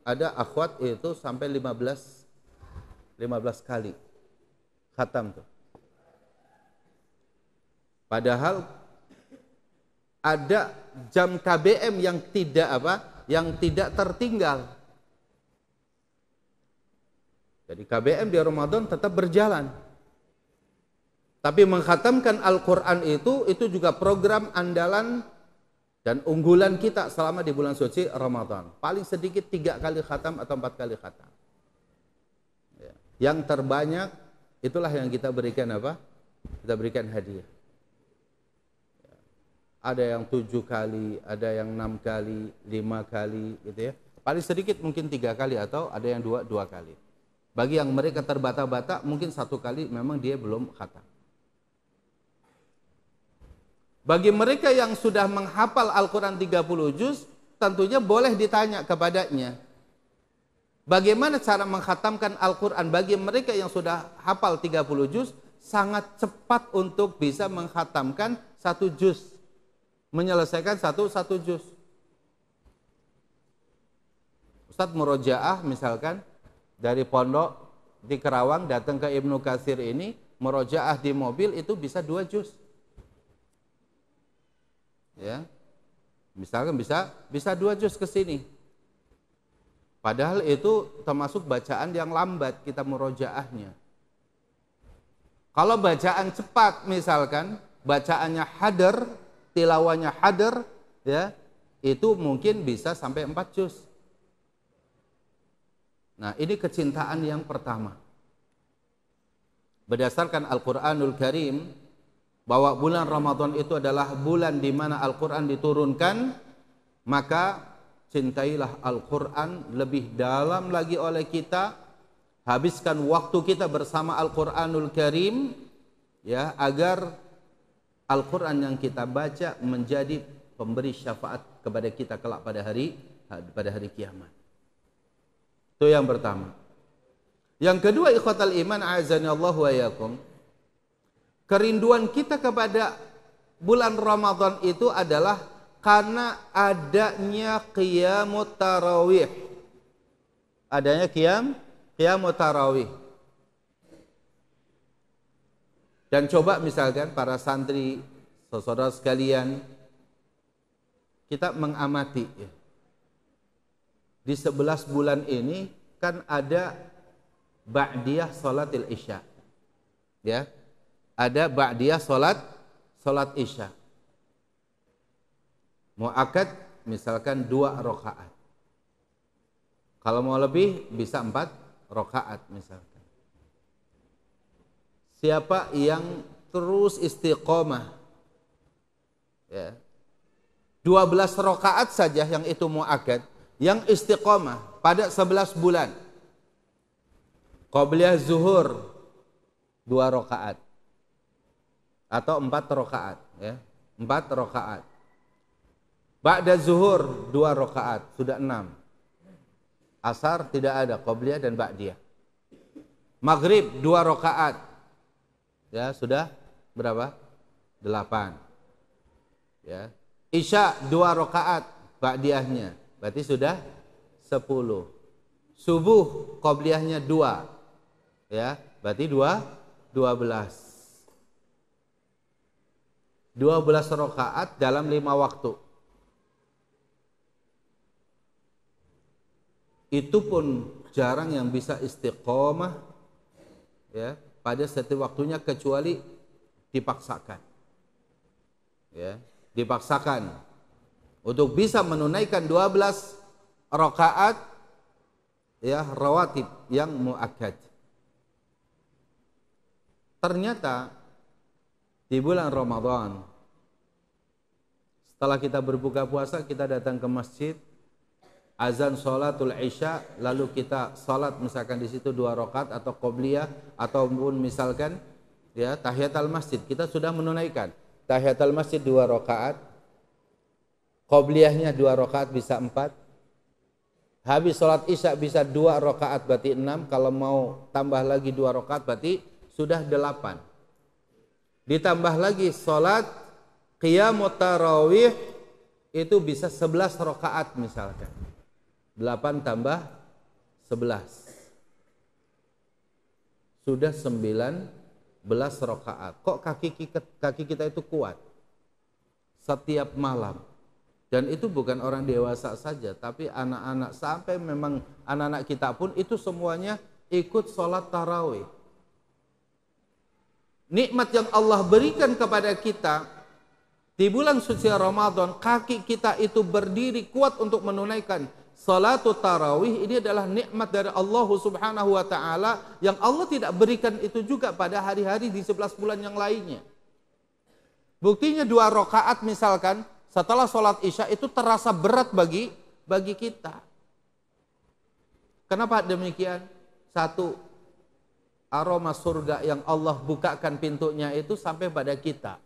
ada akhwat itu sampai 15 kali khatam tuh. Padahal ada jam KBM yang tidak yang tidak tertinggal. Jadi KBM di Ramadan tetap berjalan. Tapi mengkhatamkan Al-Quran itu juga program andalan dan unggulan kita selama di bulan suci Ramadan. Paling sedikit 3 kali khatam atau 4 kali khatam. Ya. Yang terbanyak itulah yang kita berikan apa? Kita berikan hadiah. Ya. Ada yang 7 kali, ada yang 6 kali, 5 kali gitu ya. Paling sedikit mungkin 3 kali atau ada yang 2 kali. Bagi yang mereka terbata-bata mungkin 1 kali memang dia belum khatam. Bagi mereka yang sudah menghafal Al-Quran 30 juz, tentunya boleh ditanya kepadanya, bagaimana cara mengkhatamkan Al-Quran. Bagi mereka yang sudah hafal 30 juz, sangat cepat untuk bisa mengkhatamkan 1 juz, menyelesaikan satu juz. Ustadz murojaah misalkan dari pondok di Kerawang datang ke Ibnu Katsir ini, murojaah di mobil itu bisa 2 juz. Ya, misalkan bisa 2 juz ke sini. Padahal itu termasuk bacaan yang lambat kita murojaahnya. Kalau bacaan cepat misalkan bacaannya hadar, tilawahnya hadar, ya, itu mungkin bisa sampai 4 juz. Nah, ini kecintaan yang pertama. Berdasarkan Al-Qur'anul Karim, bahwa bulan Ramadan itu adalah bulan di mana Al-Quran diturunkan, maka cintailah Al-Quran lebih dalam lagi oleh kita. Habiskan waktu kita bersama Al-Quranul Karim, ya, agar Al-Quran yang kita baca menjadi pemberi syafaat kepada kita kelak pada hari kiamat. Itu yang pertama. Yang kedua, ikhwatal iman, a'azanallahu wa iyyakum, kerinduan kita kepada bulan Ramadan itu adalah karena adanya qiyamut tarawih. Adanya qiyamut tarawih. Dan coba misalkan para santri, saudara sekalian, kita mengamati ya. Di 11 bulan ini kan ada ba'diyah salatil isya. Ya. Ada ba'diyah salat isya. Mu'akkad misalkan 2 rakaat. Kalau mau lebih bisa 4 rakaat misalkan. Siapa yang terus istiqomah, ya, 12 rakaat saja yang itu mu'akkad, yang istiqomah pada 11 bulan. Qabliyah zuhur 2 rakaat. Atau 4 rakaat, ya. 4 rakaat. Ba'da zuhur 2 rakaat, sudah 6. Asar tidak ada, qabliyah dan ba'diyah. Maghrib 2 rakaat. Ya, sudah berapa? 8. Ya. Isya 2 rakaat ba'diyahnya. Berarti sudah 10. Subuh qabliyahnya 2. Ya, berarti 12. 12 rakaat dalam 5 waktu. Itu pun jarang yang bisa istiqomah, ya, pada setiap waktunya kecuali dipaksakan. ya, dipaksakan untuk bisa menunaikan 12 rakaat ya rawatib yang muakkad. Ternyata di bulan Ramadan, setelah kita berbuka puasa, kita datang ke masjid, azan sholatul isya, lalu kita sholat misalkan di situ 2 rakaat atau qobliyah, ataupun misalkan ya tahiyatul masjid, kita sudah menunaikan tahiyatul masjid 2 rakaat, qobliyahnya 2 rakaat bisa 4, habis sholat isya bisa 2 rakaat berarti 6, kalau mau tambah lagi 2 rakaat berarti sudah 8. Ditambah lagi sholat qiyamut tarawih itu bisa 11 rakaat misalkan. 8 tambah 11. Sudah 19 rakaat. Kok kaki kita itu kuat? Setiap malam. Dan itu bukan orang dewasa saja, tapi anak-anak, sampai memang anak-anak kita pun itu semuanya ikut sholat tarawih. Nikmat yang Allah berikan kepada kita di bulan suci Ramadan, kaki kita itu berdiri kuat untuk menunaikan salatul tarawih. Ini adalah nikmat dari Allah Subhanahu wa taala yang Allah tidak berikan itu juga pada hari-hari di 11 bulan yang lainnya. Buktinya 2 rakaat misalkan setelah sholat isya itu terasa berat bagi kita. Kenapa demikian? Satu, aroma surga yang Allah bukakan pintunya itu sampai pada kita,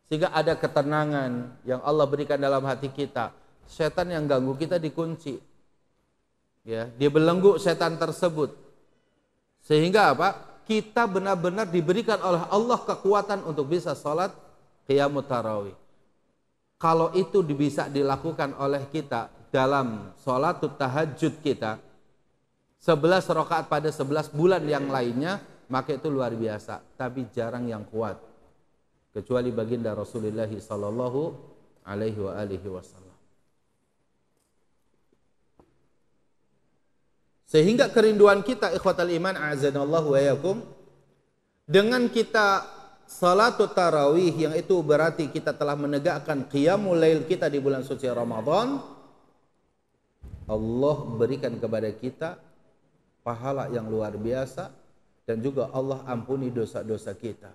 sehingga ada ketenangan yang Allah berikan dalam hati kita. Setan yang ganggu kita dikunci, ya, dibelenggu setan tersebut, sehingga apa? Kita benar-benar diberikan oleh Allah kekuatan untuk bisa sholat qiyamut tarawih. Kalau itu bisa dilakukan oleh kita dalam sholatul tahajud kita 11 rakaat pada 11 bulan yang lainnya, maka itu luar biasa. Tapi jarang yang kuat, kecuali baginda Rasulullah sallallahu alaihi wasallam. Sehingga kerinduan kita, ikhwatal iman, a'azanallahu wa yakum, dengan kita salatul tarawih, yang itu berarti kita telah menegakkan qiyamul lail kita di bulan suci Ramadan, Allah berikan kepada kita pahala yang luar biasa, dan juga Allah ampuni dosa-dosa kita.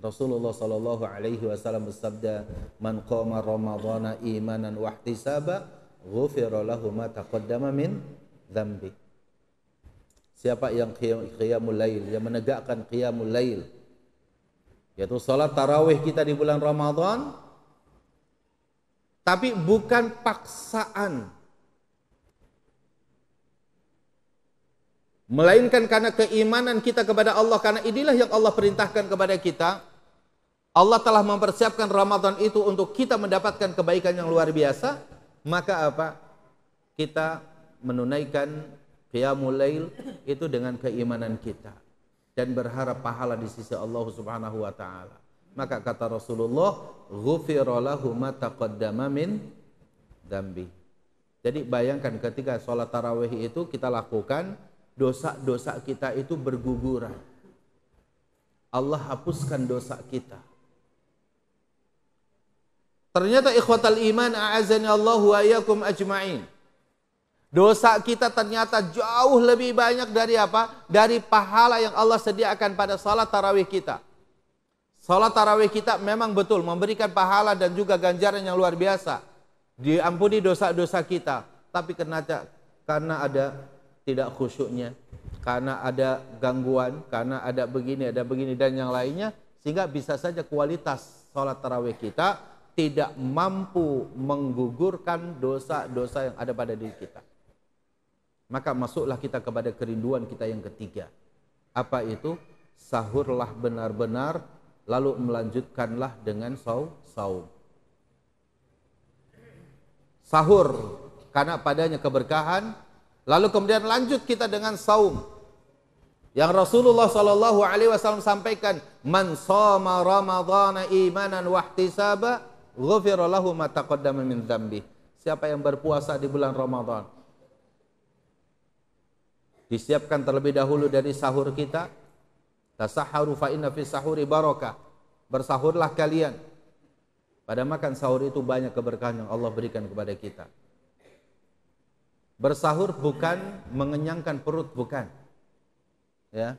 Rasulullah sallallahu alaihi wasallam bersabda, "Man qama ramadhana imanan wa ihtisaba, ghufira lahu ma taqaddama min dzambi." Siapa yang qiyamul lail, yang menegakkan qiyamul lail, yaitu salat tarawih kita di bulan Ramadan, tapi bukan paksaan, melainkan karena keimanan kita kepada Allah, karena inilah yang Allah perintahkan kepada kita. Allah telah mempersiapkan Ramadan itu untuk kita mendapatkan kebaikan yang luar biasa. Maka apa? Kita menunaikan qiyamul lail itu dengan keimanan kita dan berharap pahala di sisi Allah Subhanahu wa taala. Maka kata Rasulullah, ghufira lahu ma taqaddama min dzambi. Jadi bayangkan ketika sholat tarawih itu kita lakukan, dosa-dosa kita itu berguguran. Allah hapuskan dosa kita. Ternyata ikhwatal iman, a'azani Allahu wa iyyakum ajma'in, dosa kita ternyata jauh lebih banyak dari apa? Dari pahala yang Allah sediakan pada salat tarawih kita. Salat tarawih kita memang betul memberikan pahala dan juga ganjaran yang luar biasa, diampuni dosa-dosa kita. Tapi karena ada tidak khusyuknya, karena ada gangguan, karena ada begini dan yang lainnya, sehingga bisa saja kualitas sholat tarawih kita tidak mampu menggugurkan dosa-dosa yang ada pada diri kita. Maka masuklah kita kepada kerinduan kita yang ketiga. Apa itu? Sahurlah benar-benar, lalu melanjutkanlah dengan saum. Sahur karena padanya keberkahan, lalu kemudian lanjut kita dengan saum. Yang Rasulullah sallallahu alaihi wasallam sampaikan, "Man shoma ramadhana imanan wa ihtisaba, ghufira lahu ma taqaddama min dzambi." Siapa yang berpuasa di bulan Ramadan, disiapkan terlebih dahulu dari sahur kita. Tasahharu fa inna fi sahuri barakah. Bersahurlah kalian, Pada makan sahur itu banyak keberkahan yang Allah berikan kepada kita. Bersahur bukan mengenyangkan perut, bukan. Ya.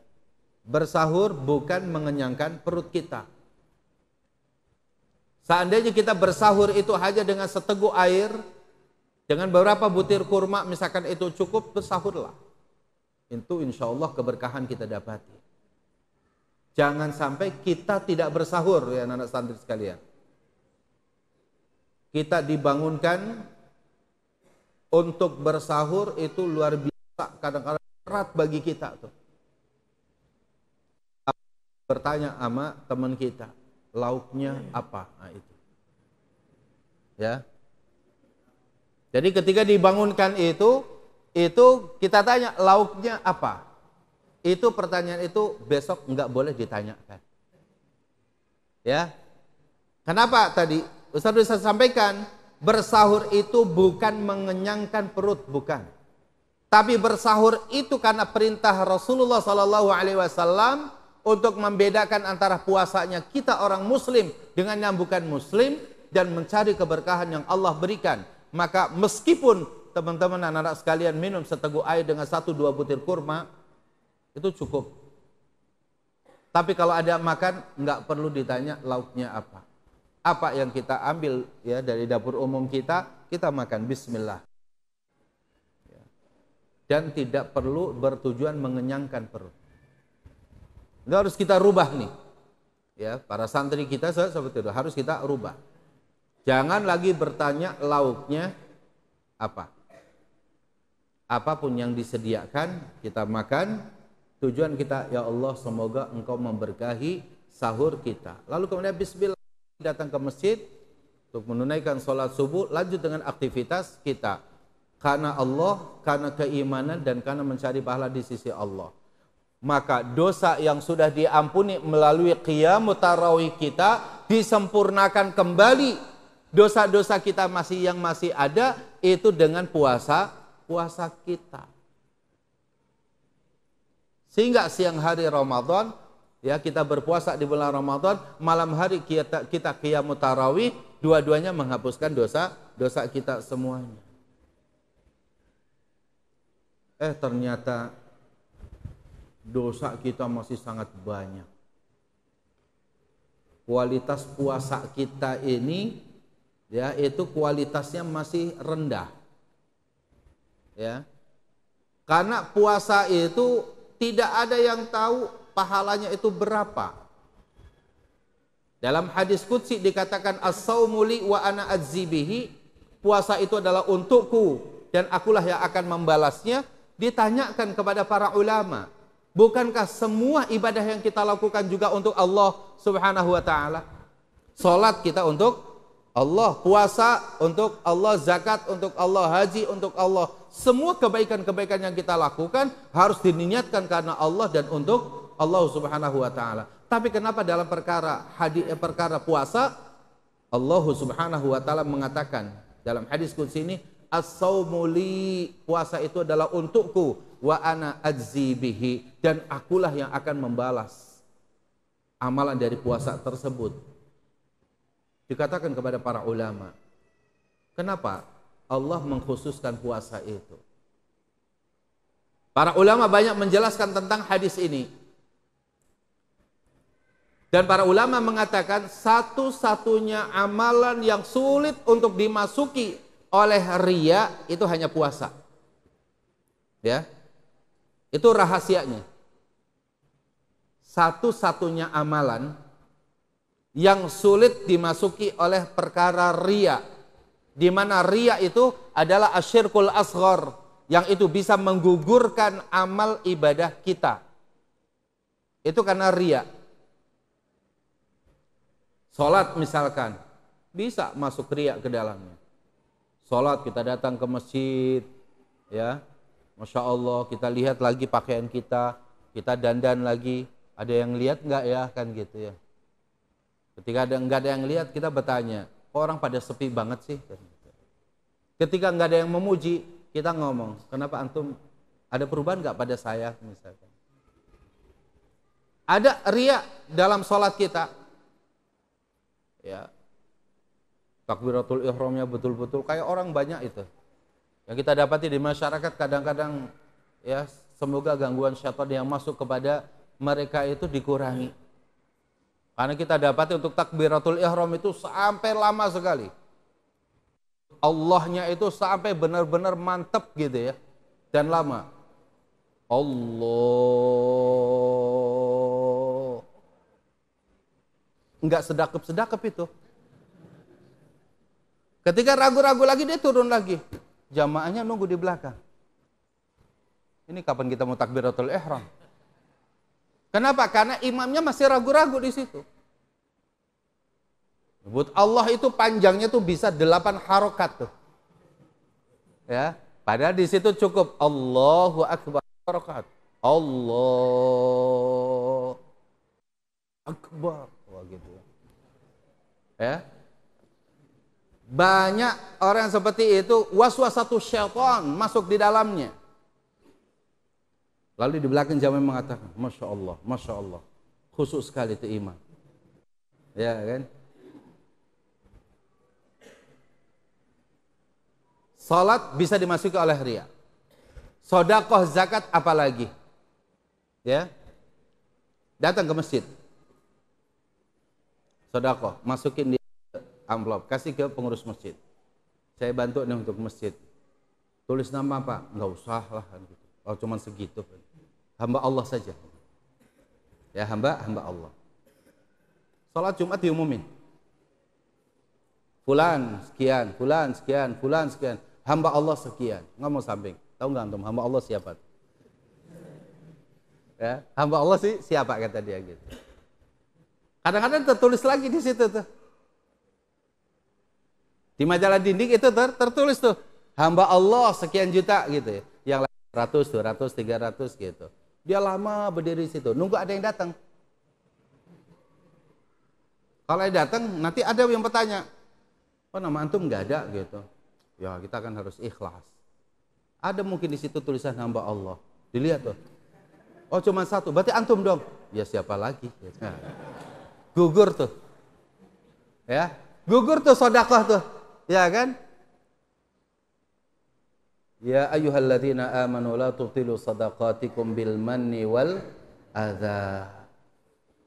Bersahur bukan mengenyangkan perut kita. Seandainya kita bersahur itu hanya dengan seteguk air, dengan beberapa butir kurma, misalkan itu cukup, bersahurlah. Itu insya Allah keberkahan kita dapati. Jangan sampai kita tidak bersahur, ya anak-anak santri sekalian. Kita dibangunkan untuk bersahur itu luar biasa, kadang-kadang berat bagi kita tuh. Bertanya sama teman kita, lauknya apa? Nah, itu. Ya. Jadi ketika dibangunkan itu kita tanya lauknya apa? Itu pertanyaan itu besok enggak boleh ditanyakan. Ya. Kenapa tadi? Ustaz bisa sampaikan, bersahur itu bukan mengenyangkan perut, bukan. Tapi bersahur itu karena perintah Rasulullah SAW untuk membedakan antara puasanya kita orang muslim dengan yang bukan muslim dan mencari keberkahan yang Allah berikan. Maka meskipun teman-teman anak-anak sekalian minum seteguk air dengan 1-2 butir kurma, itu cukup. Tapi kalau ada makan, nggak perlu ditanya lauknya apa. Apa yang kita ambil ya dari dapur umum kita makan bismillah. Ya. Dan tidak perlu bertujuan mengenyangkan perut. Itu harus kita rubah nih. Ya, para santri kita seperti itu harus kita rubah. Jangan lagi bertanya lauknya apa. Apapun yang disediakan kita makan. Tujuan kita, ya Allah semoga Engkau memberkahi sahur kita. Lalu kemudian bismillah, datang ke masjid untuk menunaikan sholat subuh, lanjut dengan aktivitas kita. Karena Allah, karena keimanan dan karena mencari pahala di sisi Allah. Maka dosa yang sudah diampuni melalui qiyamut tarawih kita disempurnakan kembali. Dosa-dosa kita yang masih ada itu dengan puasa kita. Sehingga siang hari Ramadan ya kita berpuasa di bulan Ramadan, malam hari kita qiyamut tarawih, dua-duanya menghapuskan dosa kita semuanya. Ternyata dosa kita masih sangat banyak. Kualitas puasa kita ini ya itu kualitasnya masih rendah. Ya. Karena puasa itu tidak ada yang tahu pahalanya itu berapa. Dalam hadis qudsi dikatakan as-saumu li wa ana adzibihi, puasa itu adalah untukku dan akulah yang akan membalasnya. Ditanyakan kepada para ulama, bukankah semua ibadah yang kita lakukan juga untuk Allah Subhanahu wa taala? Salat kita untuk Allah, puasa untuk Allah, zakat untuk Allah, haji untuk Allah. Semua kebaikan-kebaikan yang kita lakukan harus diniatkan karena Allah dan untuk Allah Subhanahu wa taala. Tapi kenapa dalam perkara puasa Allah Subhanahu wa taala mengatakan dalam hadis qudsi ini, as-saumu li, puasa itu adalah untukku, wa ana ajzi bihi, dan akulah yang akan membalas amalan dari puasa tersebut. Dikatakan kepada para ulama, kenapa Allah mengkhususkan puasa itu? Para ulama banyak menjelaskan tentang hadis ini. Dan para ulama mengatakan satu-satunya amalan yang sulit untuk dimasuki oleh riya itu hanya puasa. Ya. Itu rahasianya. Satu-satunya amalan yang sulit dimasuki oleh perkara riya, di mana riya itu adalah asyirkul asghar, yang itu bisa menggugurkan amal ibadah kita. Itu karena riya. Salat misalkan bisa masuk riya ke dalamnya. Salat kita datang ke masjid, ya, masya Allah kita lihat lagi pakaian kita dandan lagi, ada yang lihat nggak ya, kan gitu ya. Ketika nggak ada yang lihat, kita bertanya, kok orang pada sepi banget sih? Ketika nggak ada yang memuji, kita ngomong, kenapa antum ada perubahan nggak pada saya misalkan? Ada riya dalam sholat kita, ya. Takbiratul ihramnya betul-betul kayak orang banyak itu. Yang kita dapati di masyarakat kadang-kadang ya, semoga gangguan syaitan yang masuk kepada mereka itu dikurangi. Karena kita dapati untuk takbiratul ihram itu sampai lama sekali. Allahnya itu sampai benar-benar mantap gitu ya. Dan lama. Allah. Enggak sedakep-sedakep itu. Ketika ragu-ragu lagi dia turun lagi. Jamaahnya nunggu di belakang. Ini kapan kita mau takbiratul ihram? Kenapa? Karena imamnya masih ragu-ragu di situ. Nyebut Allah itu panjangnya tuh bisa 8 harokat tuh. Ya, padahal di situ cukup Allahu Akbar harokat. Allah Akbar. Wah gitu ya. Ya. Banyak orang seperti itu waswasatu syaitan masuk di dalamnya. Lalu di belakang jamaah mengatakan, Masya Allah, Masya Allah. Khusus sekali itu imam. Ya kan? Salat bisa dimasuki oleh riya. Sedekah, zakat apalagi. Ya. Datang ke masjid. Sedekah, masukin di amplop, kasih ke pengurus masjid. Saya bantu nih untuk masjid. Tulis nama Pak? Enggak usah lah gitu. Oh, cuman segitu. Hamba Allah saja. Ya, hamba Allah. Salat Jumat diumumin. Fulan sekian, fulan sekian, fulan sekian. Hamba Allah sekian. Nggak mau samping. Tahu nggak antum? Hamba Allah siapa? Ya, hamba Allah sih siapa kata dia gitu. Kadang-kadang tertulis lagi di situ tuh. Di majalah dinding itu tertulis tuh. Hamba Allah sekian juta gitu ya. Yang 100, 200, 300 gitu. Dia lama berdiri di situ, nunggu ada yang datang. Kalau yang datang, nanti ada yang bertanya, oh nama antum nggak ada gitu. Ya kita kan harus ikhlas. Ada mungkin di situ tulisan hamba Allah. Dilihat tuh. Oh cuma satu, berarti antum dong. Ya siapa lagi? Nah, gugur tuh. Ya, gugur tuh sedekah tuh. Ya kan? Ya ayyuhalladzina amanu la tubtilu sadaqatikum bil manni wal adza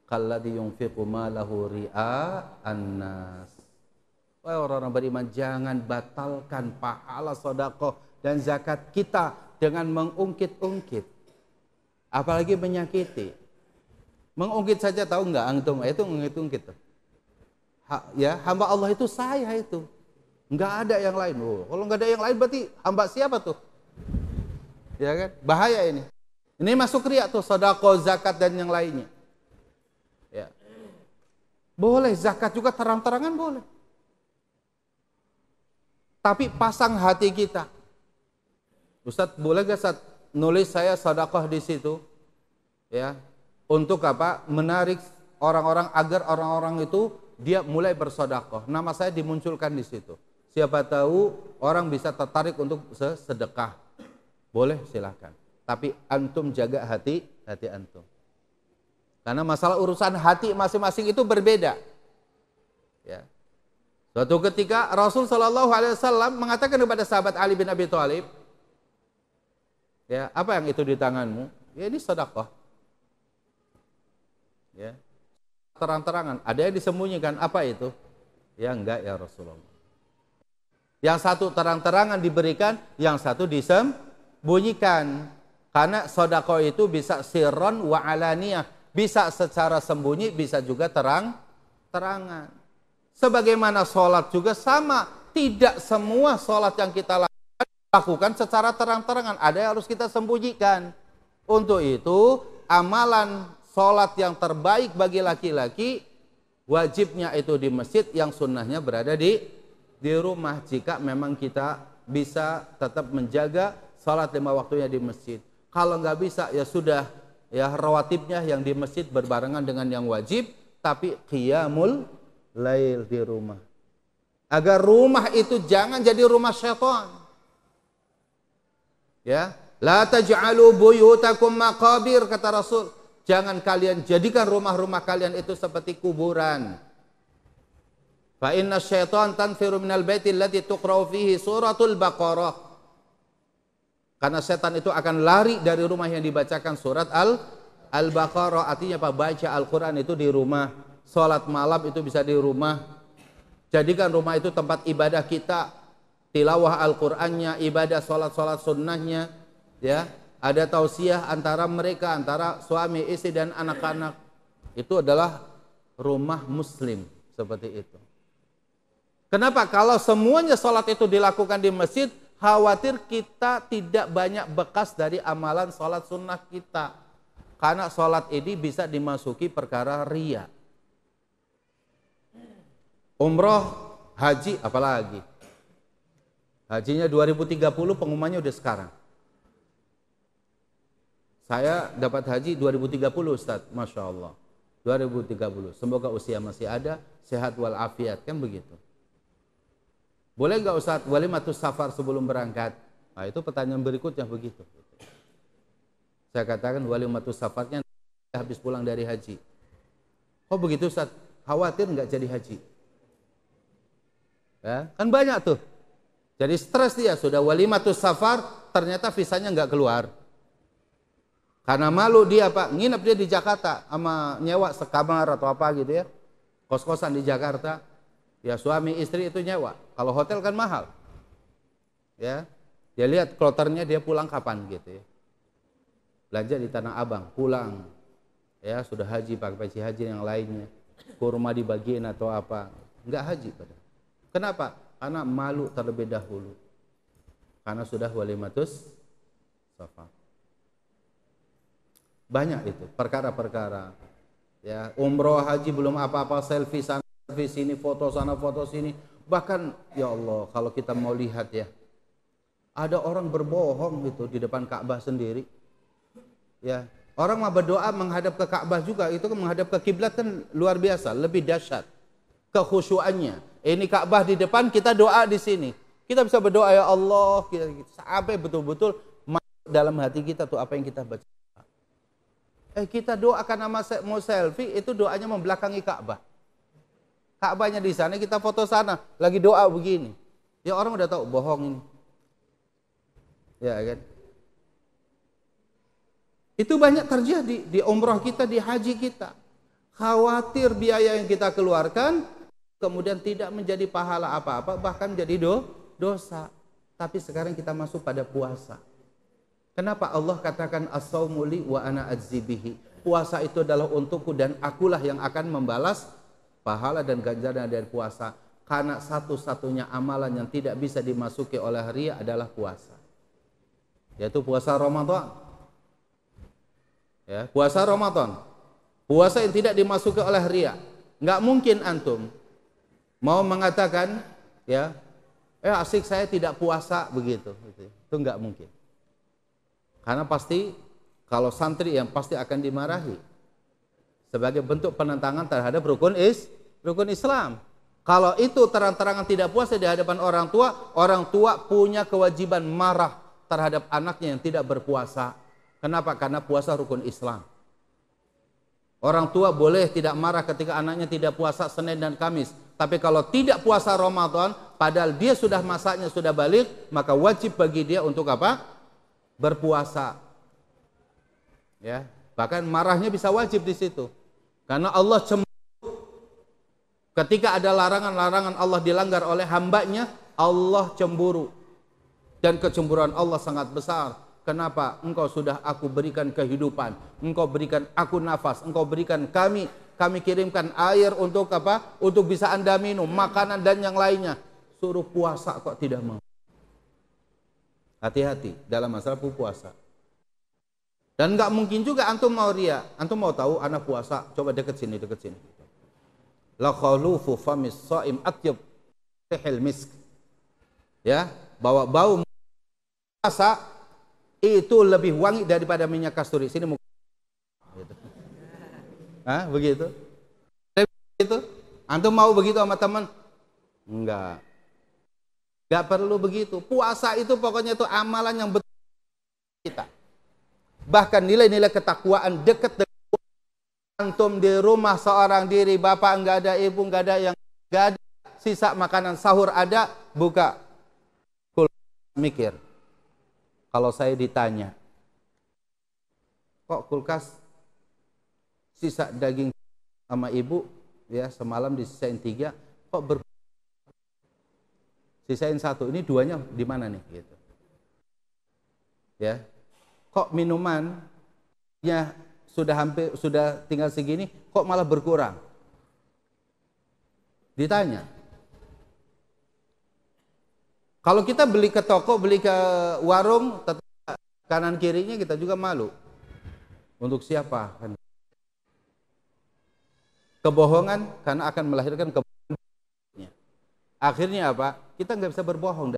kalladzi yunfiqu malahu ria'an nas. Wahai orang-orang beriman, jangan batalkan pahala sedekah dan zakat kita dengan mengungkit-ungkit. Apalagi menyakiti. Mengungkit saja tahu enggak antum? Itu mengungkit-ungkit tuh. Ya, hamba Allah itu saya itu. Enggak ada yang lain. Oh, kalau enggak ada yang lain berarti hamba siapa tuh? Ya kan? Bahaya ini. Ini masuk riya tuh, sedekah, zakat dan yang lainnya. Ya. Boleh zakat juga terang-terangan boleh. Tapi pasang hati kita. Ustaz, boleh enggak Ustaz nulis saya sedekah di situ? Ya. Untuk apa? Menarik orang-orang agar orang-orang itu dia mulai bersedekah. Nama saya dimunculkan di situ. Siapa tahu orang bisa tertarik untuk sedekah. Boleh silahkan. Tapi antum jaga hati antum. Karena masalah urusan hati masing-masing itu berbeda. Ya. Suatu ketika Rasul Shallallahu Alaihi Wasallam mengatakan kepada sahabat Ali bin Abi Thalib, ya apa yang itu di tanganmu? Ya ini sedekah. Ya. Terang-terangan. Ada yang disembunyikan. Apa itu? Ya enggak ya Rasulullah. Yang satu terang-terangan diberikan, yang satu disembunyikan. Karena sedekah itu bisa sirron wa alaniyah, bisa secara sembunyi, bisa juga terang-terangan. Sebagaimana sholat juga sama, tidak semua sholat yang kita lakukan secara terang-terangan, ada yang harus kita sembunyikan. Untuk itu, amalan sholat yang terbaik bagi laki-laki, wajibnya itu di masjid, yang sunnahnya berada di rumah, jika memang kita bisa tetap menjaga salat 5 waktunya di masjid. Kalau nggak bisa ya sudah, ya rawatibnya yang di masjid berbarengan dengan yang wajib, tapi qiyamul lail di rumah. Agar rumah itu jangan jadi rumah syaitan. Ya, la taj'alu buyutakum maqabir kata Rasul. Jangan kalian jadikan rumah-rumah kalian itu seperti kuburan. Fa inna syaitan tanfiru minal baiti allati tuqra'u fihi suratul Baqarah. Karena setan itu akan lari dari rumah yang dibacakan surat Al-Baqarah. Artinya apa? Baca Al-Quran itu di rumah. Salat malam itu bisa di rumah. Jadikan rumah itu tempat ibadah kita. Tilawah Al-Qur'annya, ibadah salat-salat sunnahnya, ya. Ada tausiah antara mereka, antara suami, istri dan anak-anak. Itu adalah rumah muslim, seperti itu. Kenapa? Kalau semuanya sholat itu dilakukan di masjid, khawatir kita tidak banyak bekas dari amalan sholat sunnah kita. Karena sholat ini bisa dimasuki perkara riya. Umroh, haji, apalagi. Hajinya 2030, pengumumannya udah sekarang. Saya dapat haji 2030 Ustaz, Masya Allah. 2030, semoga usia masih ada, sehat walafiat, kan begitu. Boleh nggak Ustaz walimatus safar sebelum berangkat? Nah itu pertanyaan berikutnya begitu. Saya katakan walimatus safarnya habis pulang dari haji. Oh begitu Ustaz, khawatir nggak jadi haji? Ya, kan banyak tuh. Jadi stres dia, sudah walimatus safar, ternyata visanya nggak keluar. Karena malu dia Pak, nginep dia di Jakarta sama nyewa sekamar atau apa gitu ya. Kos-kosan di Jakarta. Ya suami istri itu nyewa. Kalau hotel kan mahal. Ya. Dia lihat kloternya dia pulang kapan gitu ya. Belanja di Tanah Abang, pulang. Ya, sudah haji pakai peci haji yang lainnya. Kurma dibagiin atau apa. Enggak haji pada. Kenapa? Karena malu terlebih dahulu. Karena sudah walimatus safar. Banyak itu perkara-perkara. Ya, umroh haji belum apa-apa, selfie sana, selfie sini, foto sana, foto sini. Bahkan ya Allah, kalau kita mau lihat ya, ada orang berbohong gitu di depan Ka'bah sendiri. Ya, orang mau berdoa menghadap ke Ka'bah juga, itu kan menghadap ke kiblat kan luar biasa, lebih dahsyat kekhusyuannya. Ini Ka'bah di depan, kita doa di sini. Kita bisa berdoa ya Allah, sampai betul-betul masuk dalam hati kita tuh apa yang kita baca. Kita doakan nama mau selfie, itu doanya membelakangi Ka'bah. Ka'bahnya di sana, kita foto sana, lagi doa begini. Ya orang udah tahu bohong ini. Ya kan? Itu banyak terjadi di umrah kita, di haji kita. Khawatir biaya yang kita keluarkan, kemudian tidak menjadi pahala apa-apa, bahkan menjadi dosa. Tapi sekarang kita masuk pada puasa. Kenapa Allah katakan as-saumu li wa ana ajzi bihi? Puasa itu adalah untukku dan akulah yang akan membalas pahala dan ganjaran dari puasa. Karena satu-satunya amalan yang tidak bisa dimasuki oleh riya adalah puasa. Yaitu puasa Ramadan. Ya, puasa Ramadan. Puasa yang tidak dimasuki oleh riya. Enggak mungkin antum mau mengatakan ya, asik saya tidak puasa begitu. Itu enggak mungkin. Karena pasti kalau santri yang pasti akan dimarahi sebagai bentuk penentangan terhadap rukun Islam. Kalau itu terang-terangan tidak puasa di hadapan orang tua punya kewajiban marah terhadap anaknya yang tidak berpuasa. Kenapa? Karena puasa rukun Islam. Orang tua boleh tidak marah ketika anaknya tidak puasa Senin dan Kamis. Tapi kalau tidak puasa Ramadan, padahal dia sudah masaknya, sudah balik, maka wajib bagi dia untuk apa? Berpuasa. Ya, bahkan marahnya bisa wajib di situ. Karena Allah cemburu. Ketika ada larangan-larangan Allah dilanggar oleh hambanya, Allah cemburu. Dan kecemburuan Allah sangat besar. Kenapa? Engkau sudah aku berikan kehidupan, engkau berikan aku nafas, engkau berikan kami kirimkan air untuk apa? Untuk bisa Anda minum, makanan dan yang lainnya. Suruh puasa kok tidak mau. Hati-hati dalam masalah puasa. Dan nggak mungkin juga antum mau riya. Antum mau tahu anak puasa, coba deket sini. La khalufu famis shaim atyab rihil misk. Ya, bahwa bau puasa itu lebih wangi daripada minyak kasturi. Sini mau gitu. Begitu? Begitu? Antum mau begitu sama teman? Enggak. Enggak perlu begitu. Puasa itu pokoknya itu amalan yang betul kita. Bahkan nilai-nilai ketakwaan dekat dengan antum di rumah seorang diri, bapak enggak ada, ibu enggak ada, yang enggak ada, sisa makanan sahur ada, buka kulkas, mikir. Kalau saya ditanya, kok kulkas sisa daging sama ibu ya semalam disisain 3, kok sisain 1, ini 2-nya di mana nih gitu. Ya. Kok minumannya sudah tinggal segini, kok malah berkurang? Ditanya. Kalau kita beli ke toko, beli ke warung, tetap kanan kirinya kita juga malu. Untuk siapa? Kebohongan karena akan melahirkan kebohongan. Akhirnya apa? Kita nggak bisa berbohong.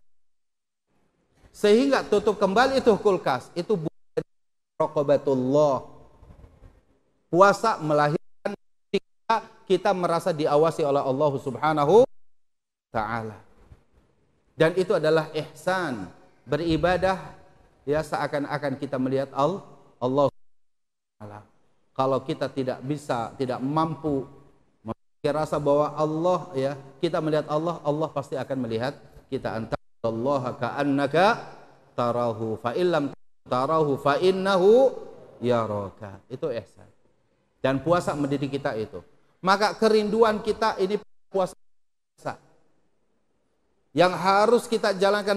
Sehingga tutup kembali itu kulkas. Itu bukan raqabatullah. Puasa melahirkan kita merasa diawasi oleh Allah Subhanahu wa ta'ala. Dan itu adalah ihsan, beribadah ya seakan-akan kita melihat Allah Subhanahu wa ta'ala. Kalau kita tidak mampu rasa bahwa Allah ya, kita melihat Allah, Allah pasti akan melihat kita. Antallaha ka'annaka tarahu fa illam tarahu fa innahu yaraka. Itu ihsan. Dan puasa mendidik kita itu. Maka kerinduan kita ini puasa yang harus kita jalankan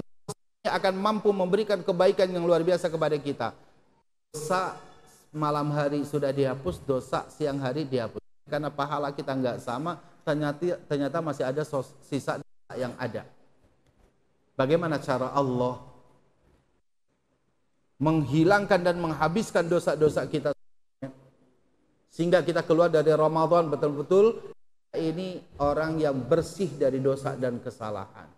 akan mampu memberikan kebaikan yang luar biasa kepada kita. Dosa malam hari sudah dihapus, dosa siang hari dihapus. Karena pahala kita nggak sama, ternyata masih ada sisa yang ada. Bagaimana cara Allah menghilangkan dan menghabiskan dosa-dosa kita sehingga kita keluar dari Ramadan betul-betul ini orang yang bersih dari dosa dan kesalahan.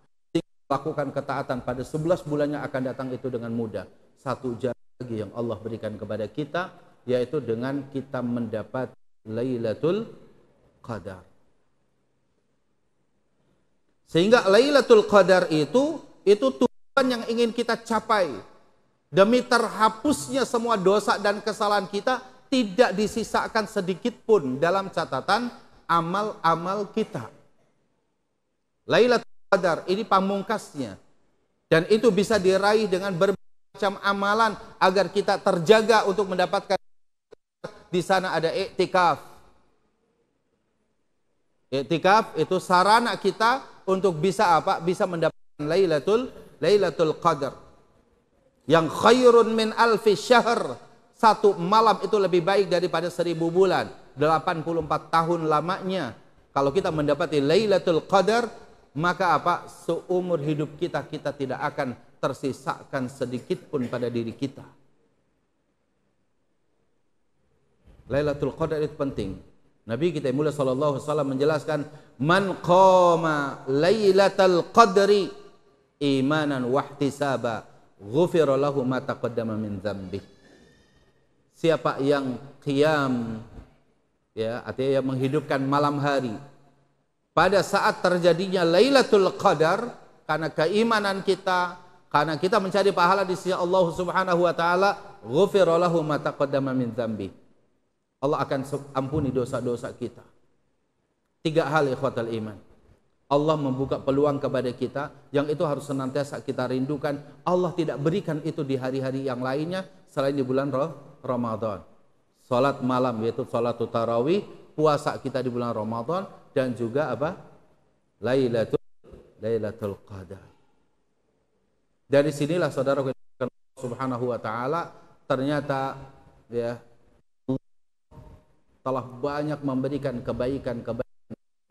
Lakukan ketaatan pada 11 bulannya akan datang itu dengan mudah. Satu jalan lagi yang Allah berikan kepada kita, yaitu dengan kita mendapat Lailatul Qadar. Sehingga Lailatul Qadar itu tujuan yang ingin kita capai. Demi terhapusnya semua dosa dan kesalahan kita, tidak disisakan sedikit pun dalam catatan amal-amal kita. Lailatul Qadar ini pamungkasnya. Dan itu bisa diraih dengan berbagai macam amalan agar kita terjaga untuk mendapatkan. Di sana ada iktikaf. Iktikaf itu sarana kita untuk bisa apa? Bisa mendapatkan Lailatul Qadar. Yang khairun min alfi syahr. Satu malam itu lebih baik daripada 1000 bulan. 84 tahun lamanya. Kalau kita mendapati Lailatul Qadar, maka apa? Seumur hidup kita tidak akan tersisakan sedikit pun pada diri kita. Lailatul Qadar itu penting. Nabi kita yang mulia sallallahu alaihi wasallam menjelaskan, man qama Lailatul Qadri imanan wahtisaba ghufira lahu ma taqaddama min dzambi. Siapa yang qiyam ya, artinya yang menghidupkan malam hari pada saat terjadinya Lailatul Qadar, karena keimanan kita, karena kita mencari pahala di sisi Allah Subhanahu wa taala, ghufira lahu ma taqaddama min dzambi. Allah akan ampuni dosa-dosa kita. 3 hal ikhwatal iman. Allah membuka peluang kepada kita yang itu harus senantiasa kita rindukan. Allah tidak berikan itu di hari-hari yang lainnya selain di bulan Ramadan. Salat malam yaitu salatul tarawih, puasa kita di bulan Ramadan, dan juga apa? Lailatul Qadar. Dari sinilah saudara Subhanahu wa taala ternyata ya telah banyak memberikan kebaikan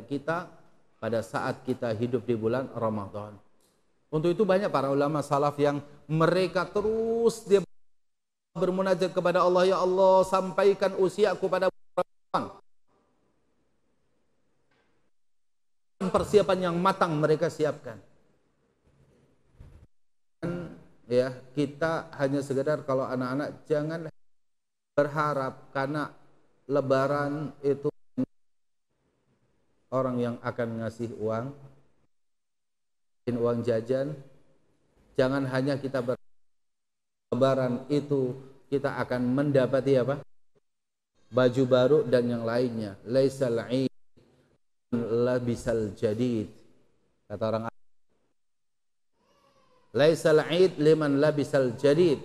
kita pada saat kita hidup di bulan Ramadan. Untuk itu banyak para ulama salaf yang mereka terus dia bermunajat kepada Allah, ya Allah sampaikan usiaku pada Ramadan. Persiapan yang matang mereka siapkan. Dan, ya, kita hanya sekedar kalau anak-anak jangan berharap karena Lebaran itu orang yang akan ngasih uang jajan. Jangan hanya kita Lebaran itu kita akan mendapati apa? Baju baru dan yang lainnya. Laisal 'id labisal jadid. Kata orang Laisal Eid liman labisal jadid.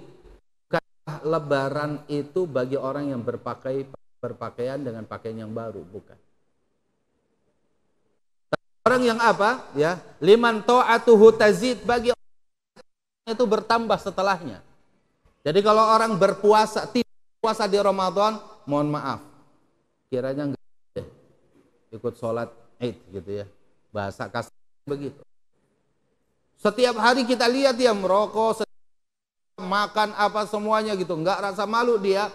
Bukan lebaran itu bagi orang yang berpakaian dengan pakaian yang baru, bukan. Orang yang apa? Ya, liman ta'atuhu tazid, bagi orang itu bertambah setelahnya. Jadi kalau orang berpuasa, tidak puasa di Ramadan, mohon maaf, kiranya enggak ikut sholat Eid gitu ya. Bahasa kasar begitu. Setiap hari kita lihat dia merokok, makan apa semuanya gitu, enggak rasa malu dia.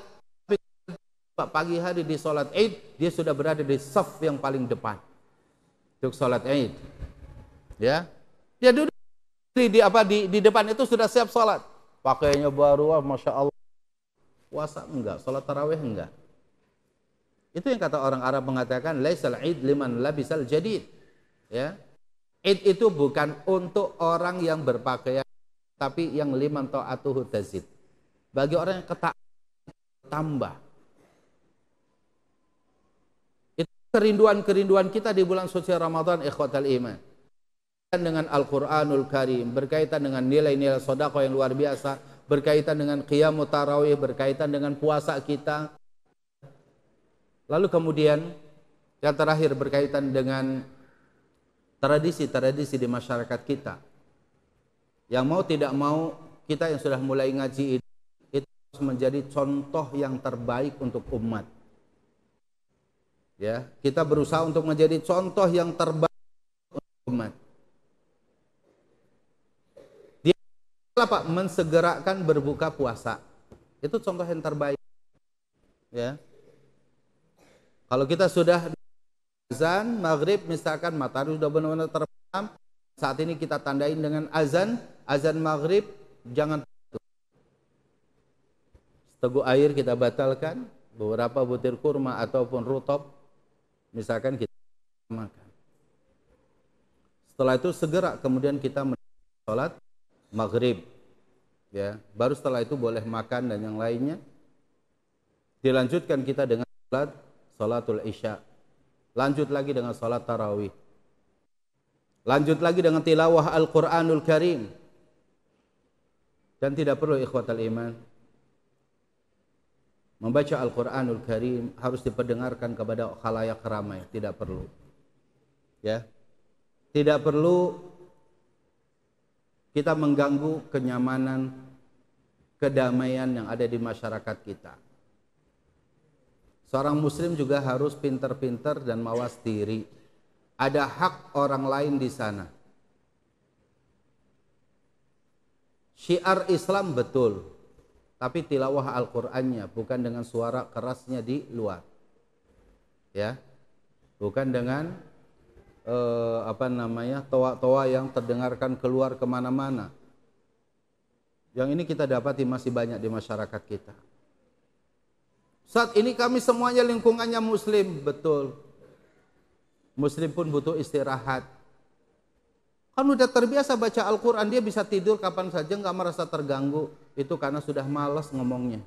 Pagi hari di sholat Eid, dia sudah berada di saf yang paling depan untuk sholat Eid. Ya, dia duduk di depan itu sudah siap sholat. Pakainya baru, masya Allah. Puasa enggak, sholat tarawih enggak. Itu yang kata orang Arab mengatakan laisal Eid liman labisal jadid. Ya. Id itu bukan untuk orang yang berpakaian, tapi yang liman ta'atuhu tazid. Bagi orang yang tambah. Itu kerinduan-kerinduan kita di bulan suci Ramadan, ikhwatal iman. Berkaitan dengan Al-Quranul Karim, berkaitan dengan nilai-nilai sedekah yang luar biasa, berkaitan dengan qiyamut tarawih, berkaitan dengan puasa kita. Lalu kemudian yang terakhir berkaitan dengan tradisi-tradisi di masyarakat kita. Yang mau tidak mau, kita yang sudah mulai ngaji itu harus menjadi contoh yang terbaik untuk umat. Ya, kita berusaha untuk menjadi contoh yang terbaik untuk umat. Dia apa? Mensegerakan berbuka puasa. Itu contoh yang terbaik. Ya. Kalau kita sudah azan maghrib, misalkan matahari sudah benar-benar terbenam, saat ini kita tandain dengan azan maghrib, jangan seteguk air kita batalkan, beberapa butir kurma ataupun rutop misalkan kita makan. Setelah itu segera kemudian kita sholat maghrib, ya, baru setelah itu boleh makan dan yang lainnya. Dilanjutkan kita dengan sholatul isya. Lanjut lagi dengan salat tarawih. Lanjut lagi dengan tilawah Al-Quranul Karim. Dan tidak perlu ikhwatal iman, membaca Al-Quranul Karim harus diperdengarkan kepada khalayak ramai. Tidak perlu. Ya. Tidak perlu kita mengganggu kenyamanan, kedamaian yang ada di masyarakat kita. Seorang muslim juga harus pintar-pintar dan mawas diri. Ada hak orang lain di sana. Syiar Islam betul, tapi tilawah Al-Qur'annya bukan dengan suara kerasnya di luar. Ya. Bukan dengan toa-toa yang terdengarkan keluar kemana-mana. Yang ini kita dapati masih banyak di masyarakat kita. Saat ini kami semuanya lingkungannya muslim, betul. Muslim pun butuh istirahat. Kan udah terbiasa baca Al-Quran, dia bisa tidur kapan saja, nggak merasa terganggu. Itu karena sudah malas ngomongnya.